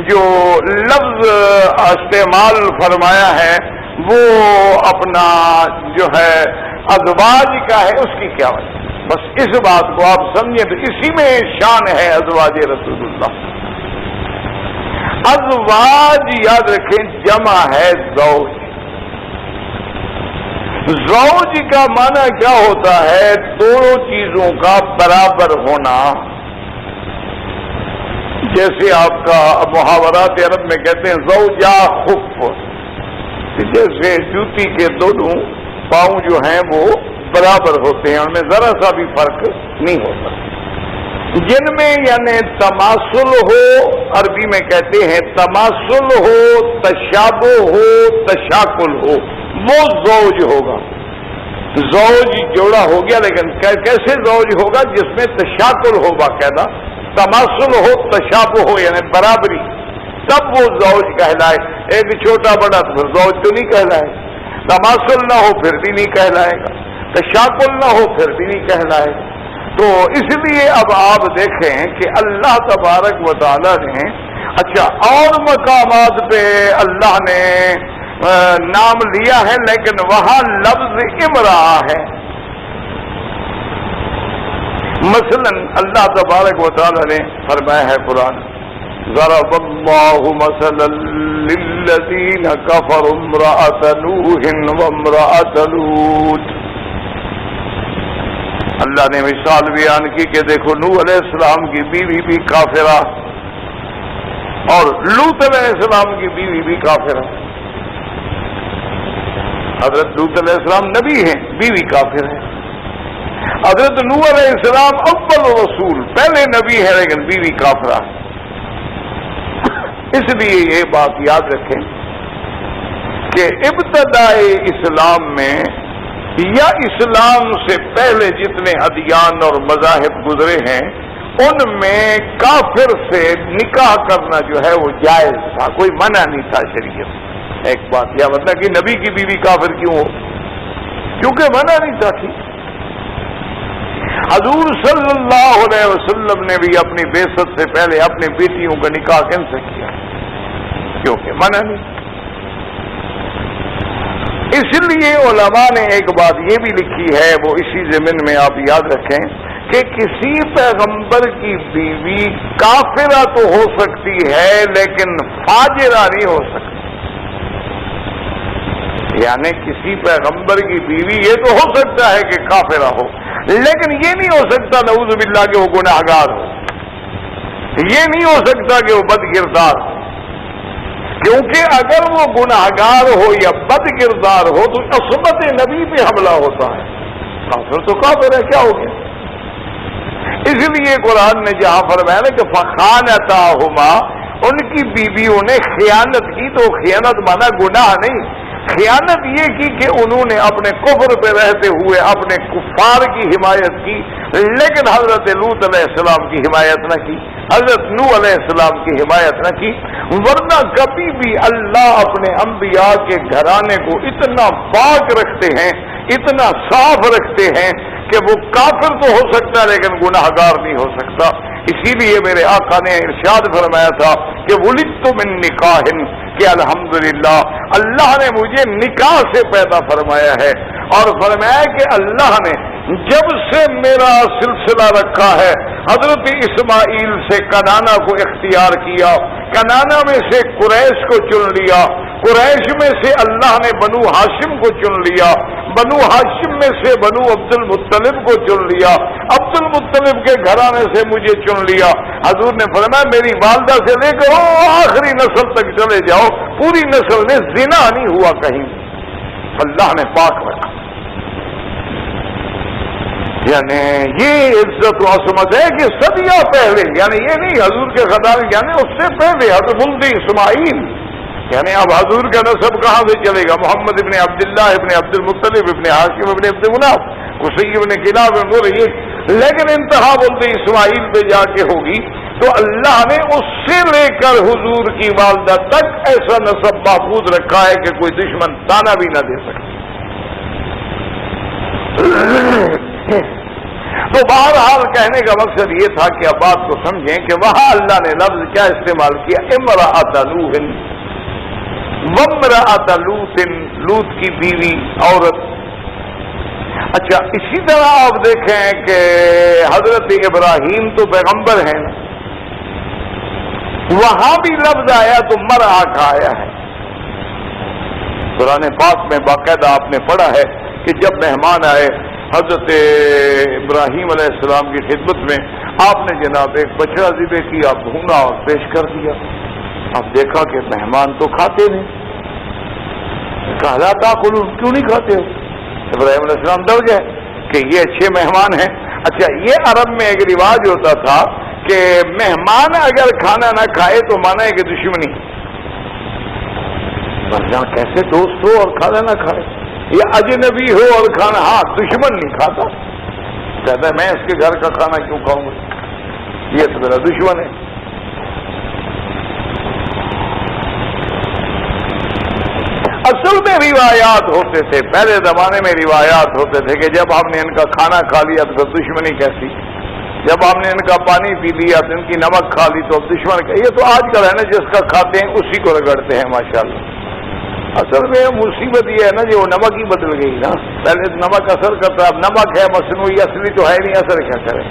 جو لفظ استعمال فرمایا ہے وہ اپنا جو ہے ازواج کا ہے. اس کی کیا وجہ؟ بس اس بات کو آپ سمجھیں تو اسی میں شان ہے ازواج رسول اللہ. ازواج یاد رکھیں جمع ہے زوج. زوج کا معنی کیا ہوتا ہے؟ دونوں چیزوں کا برابر ہونا. جیسے آپ کا محاورات عرب میں کہتے ہیں زوجہ خف، جیسے جوتی کے دونوں پاؤں جو ہیں وہ برابر ہوتے ہیں، ان میں ذرا سا بھی فرق نہیں ہوتا. جن میں یعنی تماثل ہو، عربی میں کہتے ہیں تماثل ہو، تشابہ ہو، تشاکل ہو، وہ زوج ہوگا. زوج جوڑا ہو گیا، لیکن کیسے زوج ہوگا؟ جس میں تشاکل ہو، باقاعدہ تماثل ہو، تشابہ ہو یعنی برابری، تب وہ زوج کہلائے. ایک چھوٹا بڑا تو زوج تو نہیں کہلائے. تماثل نہ ہو پھر بھی نہیں کہلائے گا، تشاکل نہ ہو پھر بھی نہیں کہلائے گا. تو اس لیے اب آپ دیکھیں کہ اللہ تبارک و تعالی نے اچھا اور مقامات پہ اللہ نے نام لیا ہے، لیکن وہاں لفظ امرا ہے. مثلا اللہ تبارک و تعالی نے فرمایا ہے قرآن ضرب اللہ مثلا للذین کفروا امرأة نوح وامرأة لوط. اللہ نے مثال بیان کی کہ دیکھو نوح علیہ السلام کی بیوی بھی کافرہ اور لوط علیہ السلام کی بیوی بھی کافرہ. حضرت لوط علیہ السلام نبی ہیں، بیوی کافر ہے. حضرت نوح علیہ السلام اول رسول پہلے نبی ہے لیکن بیوی کافرہ. اس لیے یہ بات یاد رکھیں کہ ابتدائی اسلام میں یا اسلام سے پہلے جتنے ادیان اور مذاہب گزرے ہیں ان میں کافر سے نکاح کرنا جو ہے وہ جائز تھا، کوئی منع نہیں تھا شریعت. ایک بات یا مطلب کہ نبی کی بیوی کافر کیوں ہو؟ کیونکہ منع نہیں تھا. ٹھیک، حضور صلی اللہ علیہ وسلم نے بھی اپنی بعثت سے پہلے اپنی بیٹیوں کا نکاح کن سے کیا؟ کیونکہ منع نہیں. اس لیے علماء نے ایک بات یہ بھی لکھی ہے، وہ اسی ضمن میں آپ یاد رکھیں کہ کسی پیغمبر کی بیوی کافرہ تو ہو سکتی ہے لیکن فاجرہ نہیں ہو سکتی. یعنی کسی پیغمبر کی بیوی یہ تو ہو سکتا ہے کہ کافرہ ہو، لیکن یہ نہیں ہو سکتا نعوذ باللہ کہ وہ گناہگار ہو، یہ نہیں ہو سکتا کہ وہ بد کردار ہو. کیونکہ اگر وہ گناہگار ہو یا بد کردار ہو تو عصمت نبی پہ حملہ ہوتا ہے. کافر تو کافر ہے، کیا ہو گیا؟ اس لیے قرآن نے جہاں فرمایا کہ فخانتاہما، ان کی بیویوں نے خیانت کی، تو خیانت مانا گناہ نہیں، خیانت یہ کی کہ انہوں نے اپنے کفر پہ رہتے ہوئے اپنے کفار کی حمایت کی، لیکن حضرت لوط علیہ السلام کی حمایت نہ کی، حضرت نوح علیہ السلام کی حمایت نہ کی. ورنہ کبھی بھی اللہ اپنے انبیاء کے گھرانے کو اتنا پاک رکھتے ہیں، اتنا صاف رکھتے ہیں کہ وہ کافر تو ہو سکتا ہے لیکن گناہگار نہیں ہو سکتا. اسی لیے میرے آقا نے ارشاد فرمایا تھا کہ ولدت من نکاح، کہ الحمدللہ اللہ نے مجھے نکاح سے پیدا فرمایا ہے. اور فرمایا کہ اللہ نے جب سے میرا سلسلہ رکھا ہے حضرت اسماعیل سے کنانا کو اختیار کیا، کنانا میں سے قریش کو چن لیا، قریش میں سے اللہ نے بنو ہاشم کو چن لیا، بنو ہاشم میں سے بنو عبد المطلب کو چن لیا، عبد المطلب کے گھرانے سے مجھے چن لیا. حضور نے فرمایا میری والدہ سے لے کر آخری نسل تک چلے جاؤ، پوری نسل میں زنا نہیں ہوا کہیں، اللہ نے پاک رکھا. یعنی یہ عزت و عظمت ہے کہ صدیاں پہلے، یعنی یہ نہیں حضور کے خداوند، یعنی اس سے پہلے حضرت ولد اسماعیل، یعنی اب حضور کا نسب کہاں سے چلے گا؟ محمد ابن عبداللہ ابن عبد المطلب ابن ہاشم ابن عبد مناف قصی ابن کلاب ابن مرئی، لیکن انتہا ولد اسماعیل پہ جا کے ہوگی. تو اللہ نے اس سے لے کر حضور کی والدہ تک ایسا نسب محفوظ رکھا ہے کہ کوئی دشمن تانا بھی نہ دے سکتا. تو بہرحال کہنے کا مقصد یہ تھا کہ اب بات کو سمجھیں کہ وہاں اللہ نے لفظ کیا استعمال کیا؟ امرأۃ نوح وامرأۃ لوط، لوط کی بیوی عورت. اچھا اسی طرح آپ دیکھیں کہ حضرت ابراہیم تو پیغمبر ہیں، وہاں بھی لفظ آیا تو مرأہ کا آیا ہے. قرآن پاک میں باقاعدہ آپ نے پڑھا ہے کہ جب مہمان آئے حضرت ابراہیم علیہ السلام کی خدمت میں، آپ نے جناب ایک بچڑا ذبح کیا، بھونا اور پیش کر دیا. اب دیکھا کہ مہمان تو کھاتے نہیں، کہا لا تاکلون، کیوں نہیں کھاتے ہو؟ ابراہیم علیہ السلام ڈر گئے کہ یہ اچھے مہمان ہیں. اچھا یہ عرب میں ایک رواج ہوتا تھا کہ مہمان اگر کھانا نہ کھائے تو مانا ہے کہ دشمنی، ورنہ کیسے دوست ہو اور کھانا نہ کھائے، یا اجنبی ہو اور کھانا، ہاں دشمن نہیں کھاتا، کہتا ہے میں اس کے گھر کا کھانا کیوں کھاؤں گا، یہ تو میرا دشمن ہے. اصل میں روایات ہوتے تھے، پہلے زمانے میں روایات ہوتے تھے کہ جب ہم نے ان کا کھانا کھا لیا تو دشمنی کیسی، جب ہم نے ان کا پانی پی لیا تو ان کی نمک کھا لی تو دشمن کا. یہ تو آج کل ہے نا، جس کا کھاتے ہیں اسی کو رگڑتے ہیں ماشاءاللہ. اصل میں مصیبت یہ ہے نا کہ وہ نمک ہی بدل گئی نا، پہلے نمک اثر کرتا، اب نمک ہے مصنوعی، اصلی تو ہے نہیں، اثر کیا کرے.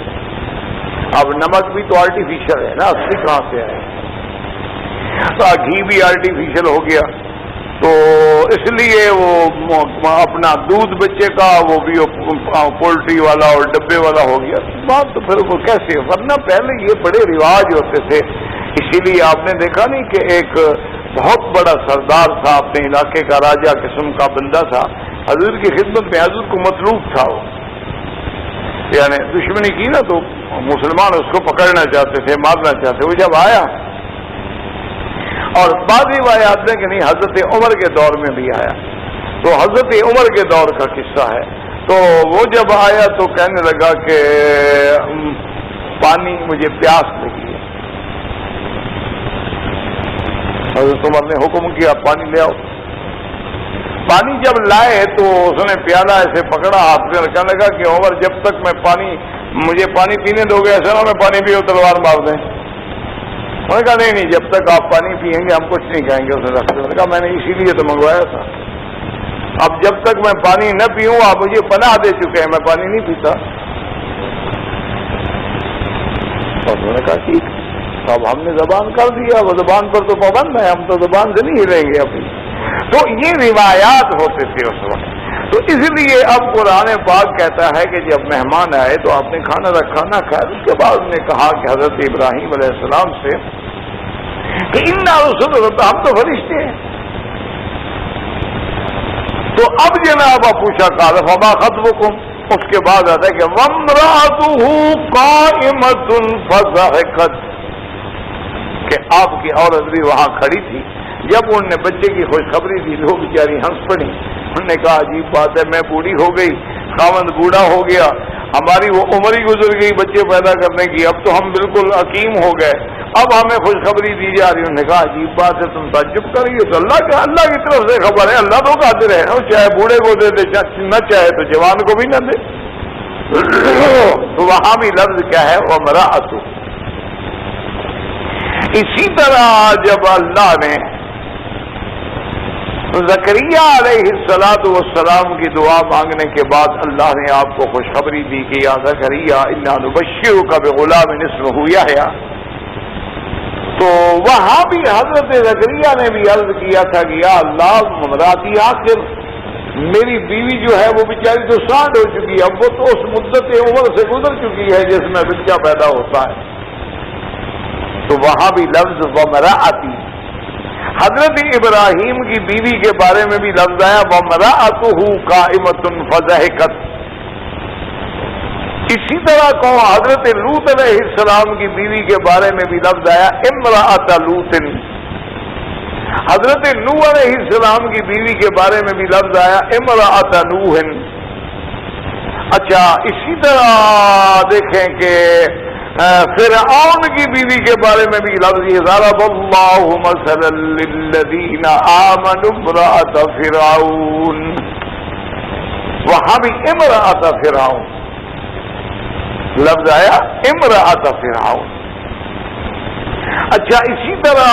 اب نمک بھی تو آرٹیفیشل ہے نا، اصلی کہاں سے ہے؟ گھی بھی آرٹیفیشل ہو گیا، تو اس لیے وہ اپنا دودھ بچے کا وہ بھی پولٹری والا اور ڈبے والا ہو گیا. بات تو پھر وہ کیسے، ورنہ پہلے یہ بڑے رواج ہوتے تھے. اسی لیے آپ نے دیکھا نہیں کہ ایک بہت بڑا سردار تھا، اپنے علاقے کا راجہ قسم کا بندہ تھا، حضور کی خدمت میں، حضور کو مطلوب تھا، وہ یعنی دشمنی کی نا تو مسلمان اس کو پکڑنا چاہتے تھے، مارنا چاہتے. وہ جب آیا، اور بعض روایات میں کہ نہیں حضرت عمر کے دور میں بھی آیا، تو حضرت عمر کے دور کا قصہ ہے. تو وہ جب آیا تو کہنے لگا کہ پانی، مجھے پیاس لگی ہے. حضرت عمر نے حکم کیا پانی لے آؤ. پانی جب لائے تو اس نے پیالہ ایسے پکڑا ہاتھ میں، کہنے لگا کہ عمر جب تک میں مجھے پانی پینے دو گے ایسا نہ میں پانی پیو تلوار مار دیں. انہوں نے کہا نہیں جب تک آپ پانی پیئیں گے ہم کچھ نہیں کہیں گے. اس نے رکھتے نے کہا میں نے اسی لیے تو منگوایا تھا، اب جب تک میں پانی نہ پیوں آپ مجھے پناہ دے چکے ہیں، میں پانی نہیں پیتا. اور انہوں نے کہا ٹھیک، اب ہم نے زبان کر دیا، وہ زبان پر تو پابند ہے، ہم تو زبان سے نہیں ہلیں گے اپنی. تو یہ روایات ہوتے تھے اس وقت. تو اس لیے اب قرآن پاک کہتا ہے کہ جب مہمان آئے تو آپ نے کھانا رکھا نہ کھایا. اس کے بعد نے کہا کہ حضرت ابراہیم علیہ السلام سے کہ انا رسول اللہ، ہم تو فرشتے ہیں. تو اب جناب پوچھا قال فما خطبکم، اس کے بعد آتا ہے کہ وامرأتہ قائمۃ فضحکت، کہ آپ کی عورت بھی وہاں کھڑی تھی. جب انہوں نے بچے کی خوشخبری دی لوگ بیچاری ہنس پڑی. انہوں نے کہا عجیب بات ہے، میں بوڑھی ہو گئی، خاوند بوڑھا ہو گیا، ہماری وہ عمر ہی گزر گئی بچے پیدا کرنے کی، اب تو ہم بالکل حکیم ہو گئے، اب ہمیں خوشخبری دی جا رہی. انہوں نے کہا عجیب بات ہے، تم تعجب کر رہی ہو؟ تو اللہ کی طرف سے خبر ہے، اللہ تو قادر ہے نا، چاہے بوڑھے کو دے دے، نہ چاہے تو جوان کو بھی نہ دے. تو وہاں بھی لفظ کیا ہے؟ وامرأۃ۔ اسی طرح جب اللہ نے زکریا علیہ السلام کی دعا مانگنے کے بعد اللہ نے آپ کو خوشخبری دی کہ یا زکریا انا نبشرک بغلام اسمہ یحییٰ، تو وہاں بھی حضرت زکریا نے بھی عرض کیا تھا کہ یا اللہ مراتی آخر میری بیوی جو ہے وہ بیچاری تو سانڈ ہو چکی ہے، اب وہ تو اس مدت عمر سے گزر چکی ہے جس میں بچہ پیدا ہوتا ہے، تو وہاں بھی لفظ وامرأتی۔ حضرت ابراہیم کی بیوی کے بارے میں بھی لفظ آیا وامرأتہ قائمۃ فضحکت۔ اسی طرح کو حضرت لوط علیہ السلام کی بیوی کے بارے میں بھی لفظ آیا امرأۃ لوط۔ حضرت نوح علیہ السلام کی بیوی کے بارے میں بھی لفظ آیا امرأۃ نوح۔ اچھا اسی طرح دیکھیں کہ فرعون کی بیوی کے بارے میں بھی لفظ ضرب اللہ مثلا للذین آمنوا امرأۃ فرعون، وہاں بھی امرأۃ فرعون لفظ آیا امرأۃ فرعون۔ اچھا اسی طرح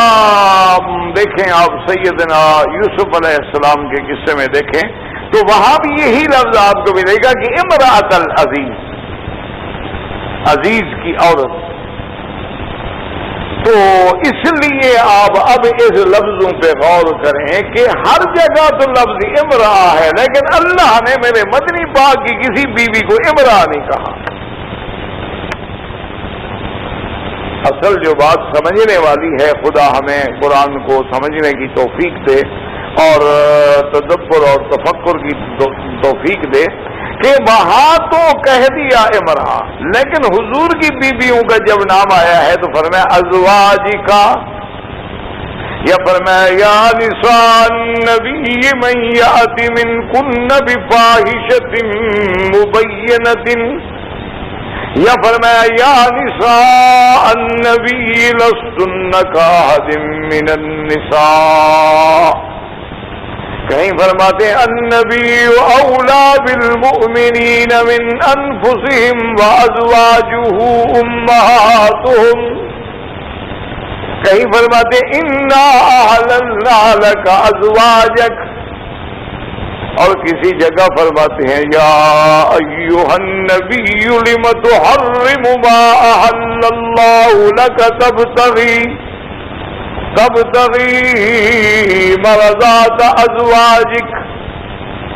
دیکھیں آپ سیدنا یوسف علیہ السلام کے قصے میں دیکھیں تو وہاں بھی یہی لفظ آپ کو ملے گا کہ امرأۃ العزیز، عزیز کی عورت۔ تو اس لیے آپ اب اس لفظوں پہ غور کریں کہ ہر جگہ تو لفظ امرأہ ہے لیکن اللہ نے میرے مدنی پاک کی کسی بیوی کو امرأہ نہیں کہا۔ اصل جو بات سمجھنے والی ہے، خدا ہمیں قرآن کو سمجھنے کی توفیق دے اور تدبر اور تفکر کی توفیق دے کہ وہاں تو کہہ دیا امرأہ، لیکن حضور کی بیویوں کا جب نام آیا ہے تو فرمایا ازواجکا، یا فرمایا یا نساء النبی من یأت منکن بفاحشۃ مبینۃ، یا فرمایا یا نساء النبی لستن کاحد من النساء، کہیں فرماتے ہیں النبی اولا بالمؤمنین من انفسہم وازواجہ امہاتہم، کہیں فرماتے انا احللنا لک ازواجک، اور کسی جگہ فرماتے ہیں یا ایھا النبی لم تحرم ما احل اللہ لک تبتغی مرضات ازواجک،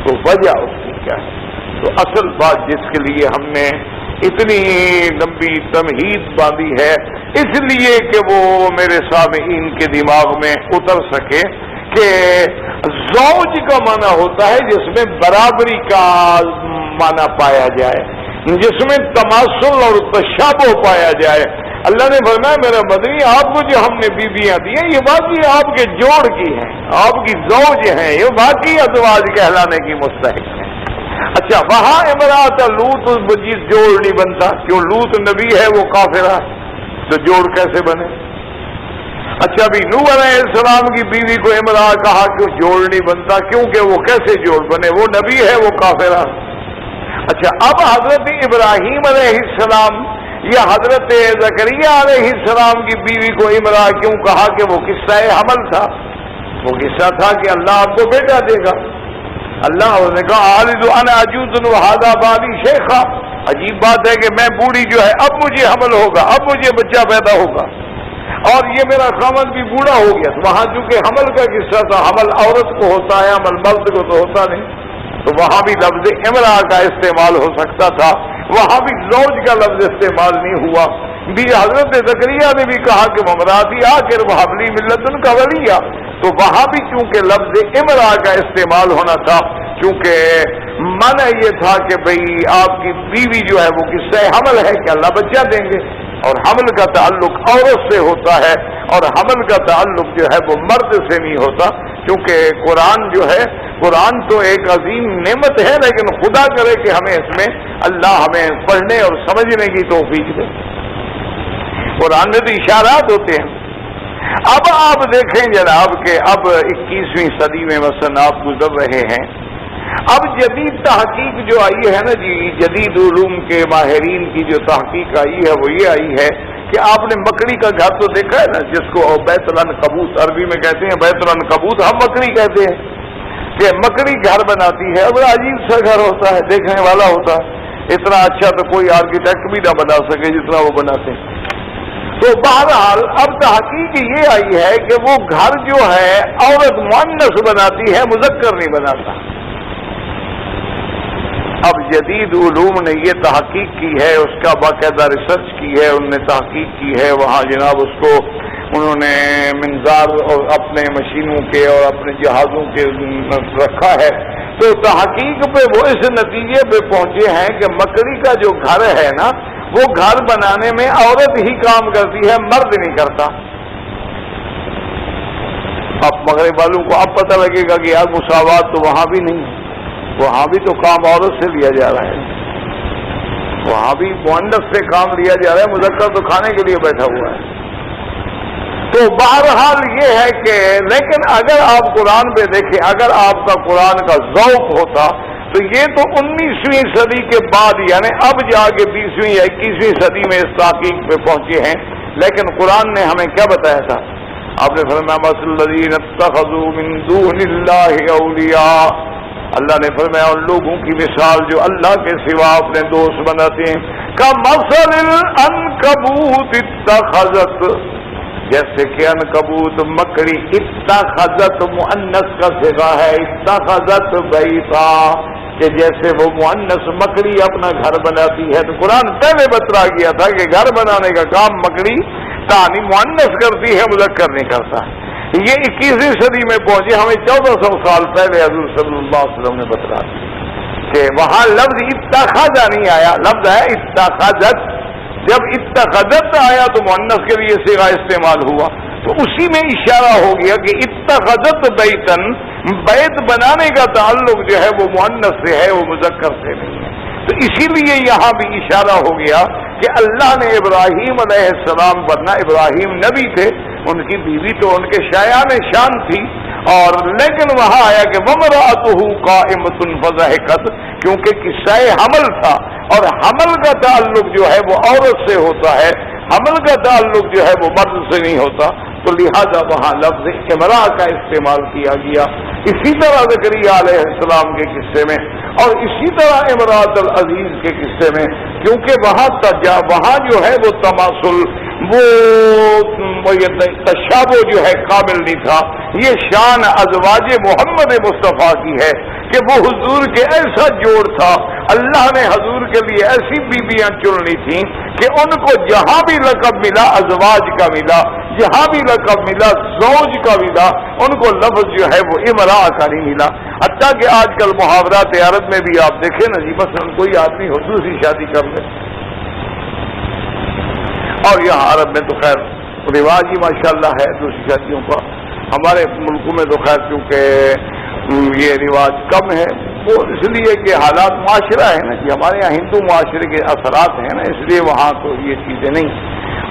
تو وجہ اس کی کیا ہے؟ تو اصل بات جس کے لیے ہم نے اتنی لمبی تمہید باندھی ہے اس لیے کہ وہ میرے سامعین کے دماغ میں اتر سکے کہ زوج کا معنی ہوتا ہے جس میں برابری کا معنی پایا جائے، جس میں تماثل اور تشابہ پایا جائے۔ اللہ نے فرمایا میرا مدنی آپ کو جو ہم نے بیویاں دی ہیں یہ واقعی آپ کے جوڑ کی ہیں، آپ کی زوج ہیں، یہ واقعی ازواج کہلانے کی مستحق ہیں۔ اچھا وہاں امرأۃ لوط مجید جوڑ نہیں بنتا، کیوں؟ لوط نبی ہے وہ کافرہ، تو جوڑ کیسے بنے؟ اچھا ابھی نوح علیہ السلام کی بیوی کو امرأہ کہا کیوں جوڑ نہیں بنتا؟ کیونکہ وہ کیسے جوڑ بنے؟ وہ نبی ہے وہ کافرہ۔ اچھا اب حضرت ابراہیم علیہ السلام یا حضرت زکریا علیہ السلام کی بیوی کو امرأہ کیوں کہا کہ وہ قصہ حمل تھا، وہ قصہ تھا کہ اللہ آپ کو بیٹا دے گا۔ اللہ نے کہا عالد انا عجوز وھذا بالی شیخا، عجیب بات ہے کہ میں بوڑھی جو ہے اب مجھے حمل ہوگا، اب مجھے بچہ پیدا ہوگا، اور یہ میرا خامد بھی بوڑھا ہو گیا۔ تو وہاں چونکہ حمل کا قصہ تھا، حمل عورت کو ہوتا ہے، حمل مرد کو تو ہوتا نہیں، تو وہاں بھی لفظ امرأہ کا استعمال ہو سکتا تھا، وہاں بھی زوج کا لفظ استعمال نہیں ہوا۔ بھی حضرت زکریا نے بھی کہا کہ ممراتی آخر وحبلی ملتن کا ولیہ، تو وہاں بھی چونکہ لفظ امرأہ کا استعمال ہونا تھا، چونکہ معنی یہ تھا کہ بھئی آپ کی بیوی جو ہے وہ قصہ حمل ہے کہ اللہ بچہ دیں گے، اور حمل کا تعلق عورت سے ہوتا ہے اور حمل کا تعلق جو ہے وہ مرد سے نہیں ہوتا، کیونکہ قرآن جو ہے، قرآن تو ایک عظیم نعمت ہے، لیکن خدا کرے کہ ہمیں اس میں اللہ ہمیں پڑھنے اور سمجھنے کی توفیق دے۔ قرآن میں تو اشارات ہوتے ہیں۔ اب آپ دیکھیں جناب کہ اب 21ویں صدی میں مثلا آپ گزر رہے ہیں، اب جدید تحقیق جو آئی ہے نا جی، جدید علوم کے ماہرین کی جو تحقیق آئی ہے وہ یہ آئی ہے کہ آپ نے مکڑی کا گھر تو دیکھا ہے نا، جس کو بیت العنکبوت عربی میں کہتے ہیں، بیت العنکبوت ہم مکڑی کہتے ہیں، کہ مکڑی گھر بناتی ہے، بڑا عجیب سا گھر ہوتا ہے، دیکھنے والا ہوتا ہے، اتنا اچھا تو کوئی آرکیٹیکٹ بھی نہ بنا سکے جتنا وہ بناتے ہیں۔ تو بہرحال اب تحقیق یہ آئی ہے کہ وہ گھر جو ہے عورت مؤنث بناتی ہے، مذکر نہیں بناتا۔ اب جدید علوم نے یہ تحقیق کی ہے، اس کا باقاعدہ ریسرچ کی ہے، انہوں نے تحقیق کی ہے، وہاں جناب اس کو انہوں نے منظار اور اپنے مشینوں کے اور اپنے جہازوں کے رکھا ہے، تو تحقیق پہ وہ اس نتیجے پہ پہنچے ہیں کہ مکڑی کا جو گھر ہے نا، وہ گھر بنانے میں عورت ہی کام کرتی ہے، مرد نہیں کرتا۔ اب مغرب والوں کو اب پتہ لگے گا کہ یار مساوات تو وہاں بھی نہیں ہے، وہاں بھی تو کام عورت سے لیا جا رہا ہے، وہاں بھی مؤنث سے کام لیا جا رہا ہے، مذکر تو کھانے کے لیے بیٹھا ہوا ہے۔ تو بہرحال یہ ہے کہ لیکن اگر آپ قرآن پہ دیکھیں، اگر آپ کا قرآن کا ذوق ہوتا تو یہ تو 19ویں صدی کے بعد، یعنی اب جا کے 20ویں یا 21ویں صدی میں اس تحقیق پہ پہنچے ہیں، لیکن قرآن نے ہمیں کیا بتایا تھا؟ آپ نے فرمایا مثل الذین اتخذوا من دون اللہ اولیاء، اللہ نے فرمایا ان لوگوں کی مثال جو اللہ کے سوا اپنے دوست بناتے ہیں، کمثل العنکبوت اتخذت، جیسے کہ عنکبوت مکڑی، اتخذت مؤنث کا صیغہ ہے، اتخذت بیتا، کہ جیسے وہ مؤنث مکڑی اپنا گھر بناتی ہے۔ تو قرآن پہلے بتلا گیا تھا کہ گھر بنانے کا کام مکڑی تانی مؤنث کرتی ہے، مذکر نہیں کرتا۔ یہ 21ویں صدی میں پہنچے، ہمیں 1400 سال پہلے حضور صلی اللہ علیہ وسلم نے بتلا دیا کہ وہاں لفظ اتخذ نہیں آیا، لفظ ہے اتخذت۔ جب اتخذت آیا تو مؤنث کے لیے صیغہ استعمال ہوا، تو اسی میں اشارہ ہو گیا کہ اتخذت بیتن، بیت بنانے کا تعلق جو ہے وہ مؤنث سے ہے، وہ مذکر سے نہیں ہے۔ تو اسی لیے یہاں بھی اشارہ ہو گیا کہ اللہ نے ابراہیم علیہ السلام، ورنہ ابراہیم نبی تھے، ان کی بیوی تو ان کے شایان شان تھی، اور لیکن وہاں آیا کہ وامرأتہ قائمۃ فضحکت، کیونکہ قصہ حمل تھا، اور حمل کا تعلق جو ہے وہ عورت سے ہوتا ہے، حمل کا تعلق جو ہے وہ مرد سے نہیں ہوتا، تو لہذا وہاں لفظ امرأہ کا استعمال کیا گیا۔ اسی طرح زکریا علیہ السلام کے قصے میں، اور اسی طرح امرأۃ العزیز کے قصے میں، کیونکہ وہاں جو ہے وہ تماثل، وہ یہ تشابہ جو ہے کامل نہیں تھا۔ یہ شان ازواج محمد مصطفیٰ کی ہے کہ وہ حضور کے ایسا جوڑ تھا، اللہ نے حضور کے لیے ایسی بیویاں چننی تھیں کہ ان کو جہاں بھی لقب ملا ازواج کا ملا، جہاں بھی لقب ملا زوج کا ملا، ان کو لفظ جو ہے وہ امرأہ کا نہیں ملا۔ حتیٰ کہ آج کل محاورات عرب میں بھی آپ دیکھیں نا جی، مثلا کوئی آدمی ہو دوسری شادی کر لے، اور یہاں عرب میں تو خیر رواج ہی ماشاءاللہ ہے دوسری شادیوں کا، ہمارے ملکوں میں تو خیر چونکہ یہ رواج کم ہے، وہ اس لیے کہ حالات معاشرہ ہے نا جی، ہمارے یہاں ہندو معاشرے کے اثرات ہیں نا، اس لیے وہاں تو یہ چیزیں نہیں۔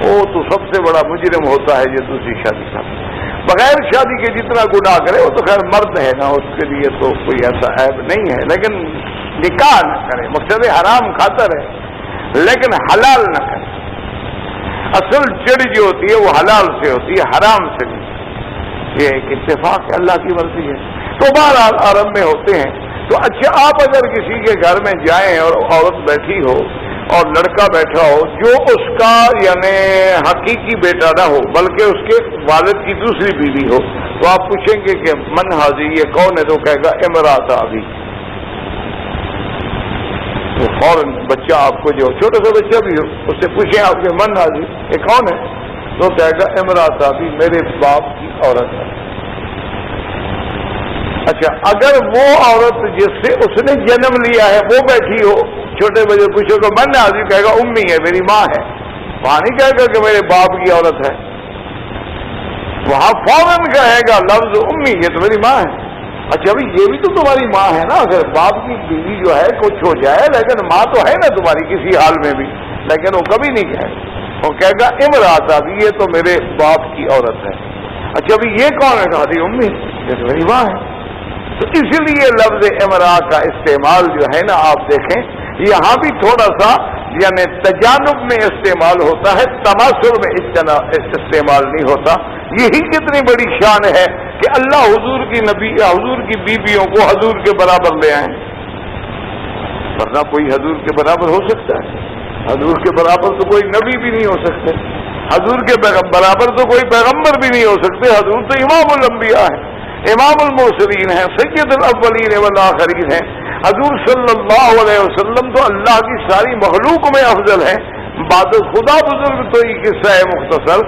وہ تو سب سے بڑا مجرم ہوتا ہے جو دوسری شادی کرتا، بغیر شادی کے جتنا گناہ کرے وہ تو خیر مرد ہے نا، اس کے لیے تو کوئی ایسا عیب نہیں ہے، لیکن نکاح نہ کرے، مقصد حرام کھاتا رہے لیکن حلال نہ کرے۔ اصل چڑ جو ہوتی ہے وہ حلال سے ہوتی ہے، حرام سے نہیں۔ یہ ایک اتفاق ہے، اللہ کی مرضی ہے۔ تو بہرحال عرب میں ہوتے ہیں۔ تو اچھا آپ اگر کسی کے گھر میں جائیں اور عورت بیٹھی ہو اور لڑکا بیٹھا ہو جو اس کا یعنی حقیقی بیٹا نہ ہو بلکہ اس کے والد کی دوسری بیوی ہو، تو آپ پوچھیں گے کہ من حاضی، یہ کون ہے؟ تو کہے گا امرأۃ ابی۔ تو فوراً بچہ آپ کو جو چھوٹا سا بچہ بھی ہو اس سے پوچھیں آپ کے من حاضی یہ کون ہے؟ تو کہے گا امرأۃ ابی، میرے باپ کی عورت ہے۔ اچھا اگر وہ عورت جس سے اس نے جنم لیا ہے وہ بیٹھی ہو، چھوٹے بچے پوچھو کہ من حاضی، کہے گا امی ہے، میری ماں ہے، وہاں نہیں کہے گا کہ میرے باپ کی عورت ہے، وہاں فوراً کہے گا لفظ امی، یہ تو میری ماں ہے۔ اچھا ابھی یہ بھی تو تمہاری ماں ہے نا، اگر باپ کی بیوی جو ہے کچھ ہو جائے لیکن ماں تو ہے نا تمہاری کسی حال میں بھی، لیکن وہ کبھی نہیں کہے، وہ کہے گا امرأۃ ابی، یہ تو میرے باپ کی عورت ہے۔ اچھا ابھی یہ کون ہے؟ کہا دی امی، یہ تو میری ماں ہے۔ تو اس لیے لفظ امرا کا استعمال جو ہے نا آپ دیکھیں یہاں بھی تھوڑا سا یعنی تجانب میں استعمال ہوتا ہے، تماثل میں استعمال نہیں ہوتا. یہی کتنی بڑی شان ہے کہ اللہ حضور کی بیویوں کو حضور کے برابر لے آئیں، ورنہ کوئی حضور کے برابر ہو سکتا ہے؟ حضور کے برابر تو کوئی نبی بھی نہیں ہو سکتے، حضور کے برابر تو کوئی پیغمبر بھی نہیں ہو سکتے. حضور تو امام الانبیاء ہیں، امام المرسلین ہیں، سید الاولین والآخرین ہیں. حضور صلی اللہ علیہ وسلم تو اللہ کی ساری مخلوق میں افضل ہیں. بعد خدا بزرگ تو یہ قصہ ہے مختصر،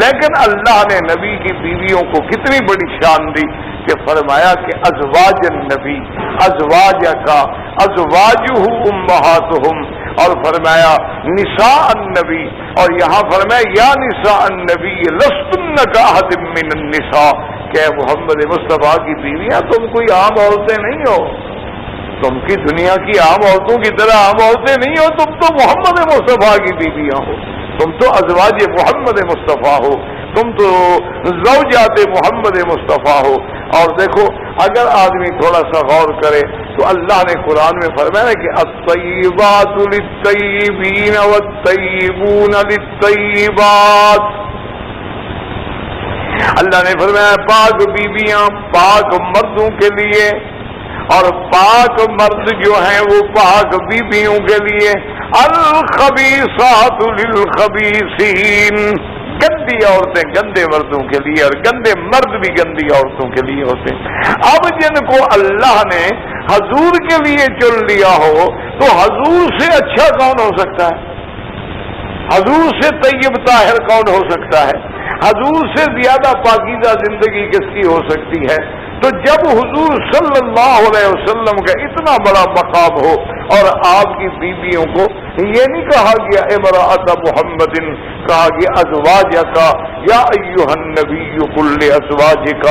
لیکن اللہ نے نبی کی بیویوں کو کتنی بڑی شان دی کہ فرمایا کہ ازواج النبی ازواج کا ازواجہ امہاتہم، اور فرمایا نساء النبی، اور یہاں فرمایا یا نساء النبی لستن کاحد من النساء، کہ محمد مصطفیٰ کی بیویاں تم کوئی عام عورتیں نہیں ہو، تم کی دنیا کی عام عورتوں کی طرح عام عورتیں نہیں ہو، تم تو محمد مصطفیٰ کی بیویاں ہو، تم تو ازواج محمد مصطفیٰ ہو، تم تو زوجات محمد مصطفیٰ ہو. اور دیکھو اگر آدمی تھوڑا سا غور کرے تو اللہ نے قرآن میں فرمایا کہ الطیبات للطیبین والطیبون للطیبات. اللہ نے فرمایا پاک بیویاں پاک مردوں کے لیے اور پاک مرد جو ہیں وہ پاک بیویوں کے لیے. الخبیثات للخبیثین، گندی عورتیں گندے مردوں کے لیے اور گندے مرد بھی گندی عورتوں کے لیے ہوتے ہیں. اب جن کو اللہ نے حضور کے لیے چن لیا ہو تو حضور سے اچھا کون ہو سکتا ہے؟ حضور سے طیب طاہر کون ہو سکتا ہے؟ حضور سے زیادہ پاکیزہ زندگی کس کی ہو سکتی ہے؟ تو جب حضور صلی اللہ علیہ وسلم کا اتنا بڑا مقام ہو اور آپ کی بیویوں کو یہ نہیں کہا گیا امرأۃ محمد، کہا گیا ازواجک یا ایھا النبی قل لازواجک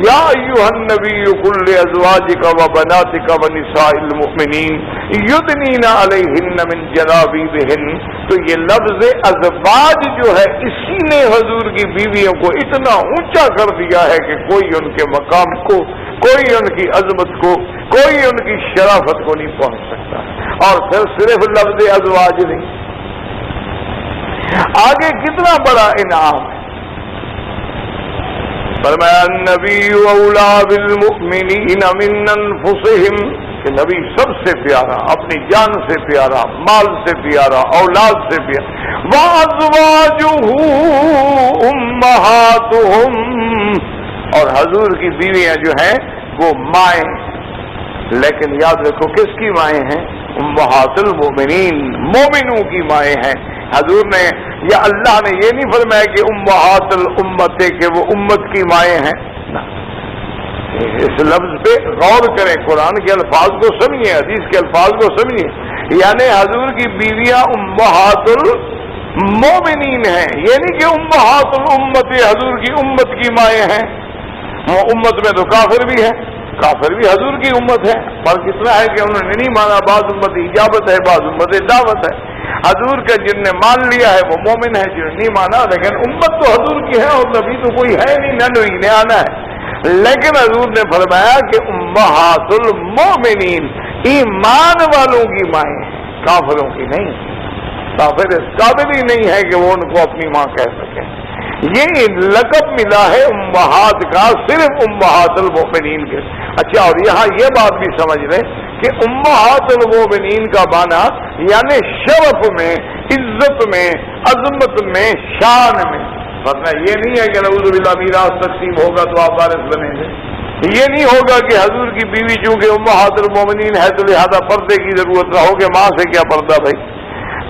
یا ایھا النبی قل لازواجک وبناتک ونساء المؤمنین یدنین علیہن من جلابیبہن. تو یہ لفظ ازواج جو ہے اسی نے حضور کی بیویوں کو اتنا اونچا کر دیا ہے کہ کوئی ان کے مقام کو، کوئی ان کی عظمت کو، کوئی ان کی شرافت کو نہیں پہنچ سکتا. اور پھر صرف لفظ ازواج نہیں، آگے کتنا بڑا انعام ہے. فرمایا النبی اولی بالمؤمنین من انفسہم، کہ نبی سب سے پیارا، اپنی جان سے پیارا، مال سے پیارا، اولاد سے پیارا. وازواجہ امہاتہم، اور حضور کی بیویاں جو ہیں وہ مائیں، لیکن یاد رکھو کس کی مائیں ہیں؟ امہات المؤمنین، مومنوں کی مائیں ہیں. حضور نے یا اللہ نے یہ نہیں فرمایا کہ امہات الامت کہ وہ امت کی مائیں ہیں. اس لفظ پہ غور کریں، قرآن کے الفاظ کو سمجھیں، حدیث کے الفاظ کو سمجھیں. یعنی حضور کی بیویاں امہات المومنین ہیں، یہ نہیں کہ امہات الامت حضور کی امت کی مائیں ہیں. وہ امت میں تو کافر بھی ہے، کافر بھی حضور کی امت ہے. فرق اتنا ہے کہ انہوں نے نہیں مانا، بعض امت اجابت ہے، بعض امت دعوت ہے. حضور کا جن نے مان لیا ہے وہ مومن ہے، جن نے نہیں مانا، لیکن امت تو حضور کی ہے اور نبی تو کوئی ہے نہیں، نہ نبی نے آنا ہے. لیکن حضور نے فرمایا کہ امہات المومنین، ایمان والوں کی مائیں، کافروں کی نہیں. کافر اس قابل ہی نہیں ہے کہ وہ ان کو اپنی ماں کہہ سکیں. یہ لقب ملا ہے امہات کا صرف امہات المومنین کے. اچھا، اور یہاں یہ بات بھی سمجھ لیں کہ امہات المومنین کا معنی یعنی شرف میں، عزت میں، عظمت میں، شان میں. ورنہ یہ نہیں ہے کہ نعوذ باللہ میراث تقسیم ہوگا تو آپ وارث بنیں گے. یہ نہیں ہوگا کہ حضور کی بیوی چونکہ امہات المومنین ہے تو لہذا پردے کی ضرورت نہ ہو کہ ماں سے کیا پردہ بھائی.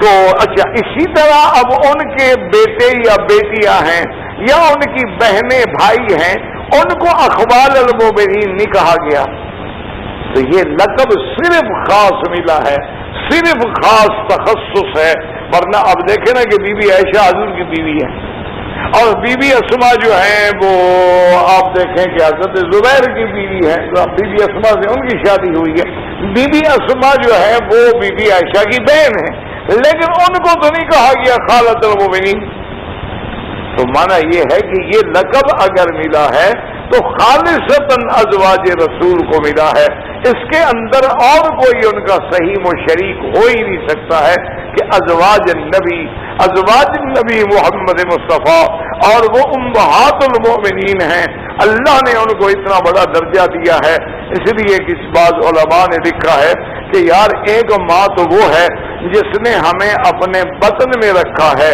تو اچھا، اسی طرح اب ان کے بیٹے یا بیٹیاں ہیں یا ان کی بہنیں بھائی ہیں، ان کو اخوال المومنین نہیں کہا گیا. تو یہ لقب صرف خاص ملا ہے، صرف خاص تخصص ہے. ورنہ اب دیکھیں نا کہ بی بی عائشہ حضور کی بیوی ہے، اور بی بی اسما جو ہیں وہ آپ دیکھیں کہ حضرت زبیر کی بیوی ہے. بی بی اسما سے ان کی شادی ہوئی ہے. بی بی اسما جو ہے وہ بی بی عائشہ کی بہن ہے، لیکن ان کو تو نہیں کہا گیا خالۃ المومنین. تو مانا یہ ہے کہ یہ لقب اگر ملا ہے تو خالصتاً ازواج رسول کو ملا ہے. اس کے اندر اور کوئی ان کا صحیح و شریک ہو ہی نہیں سکتا ہے کہ ازواج النبی محمد مصطفیٰ، اور وہ امہات المؤمنین ہیں. اللہ نے ان کو اتنا بڑا درجہ دیا ہے. اس لیے کہ بعض علماء نے لکھا ہے کہ یار ایک ماں تو وہ ہے جس نے ہمیں اپنے بطن میں رکھا ہے،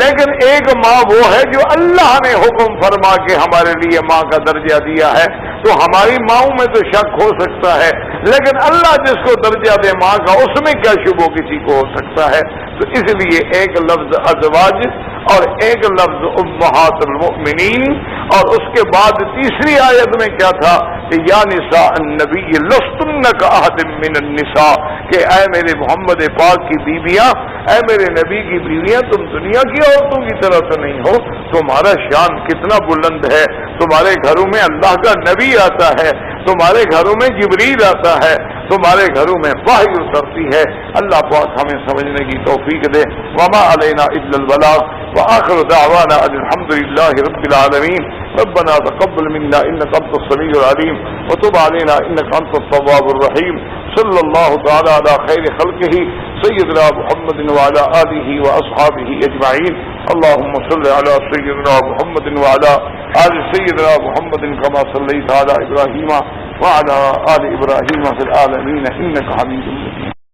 لیکن ایک ماں وہ ہے جو اللہ نے حکم فرما کے ہمارے لیے ماں کا درجہ دیا ہے. تو ہماری ماؤں میں تو شک ہو سکتا ہے، لیکن اللہ جس کو درجہ دے ماں کا اس میں کیا شبہ کسی کو ہو سکتا ہے. تو اس لیے ایک لفظ ازواج اور ایک لفظ امہات المؤمنین، اور اس کے بعد تیسری آیت میں کیا تھا کہ یا نساء النبی لستن کاحد من النساء، کہ اے میرے محمد پاک کی بیویاں، اے میرے نبی کی بیویاں، تم دنیا کی عورتوں کی طرح تو نہیں ہو. تمہارا شان کتنا بلند ہے. تمہارے گھروں میں اللہ کا نبی آتا ہے، تمہارے گھروں میں جبریل آتا ہے، تمہارے گھروں میں وحی اترتی ہے. اللہ پاک ہمیں سمجھنے کی توفیق دے. وما علینا الا البلاغ وآخر دعوانا ان الحمد للہ رب العالمین. ربنا تقبل منا انك انت السميع العليم وتب علينا انك انت التواب الرحيم. صلی اللہ تعالی علی خیر خلقہ سیدنا محمد وعلى آلہ واصحابہ اجمعین. اللهم صل على سيدنا محمد وعلى آل سيدنا محمد كما صليت على ابراہیم وعلى آل ابراہیم في العالمین انك حمید مجید.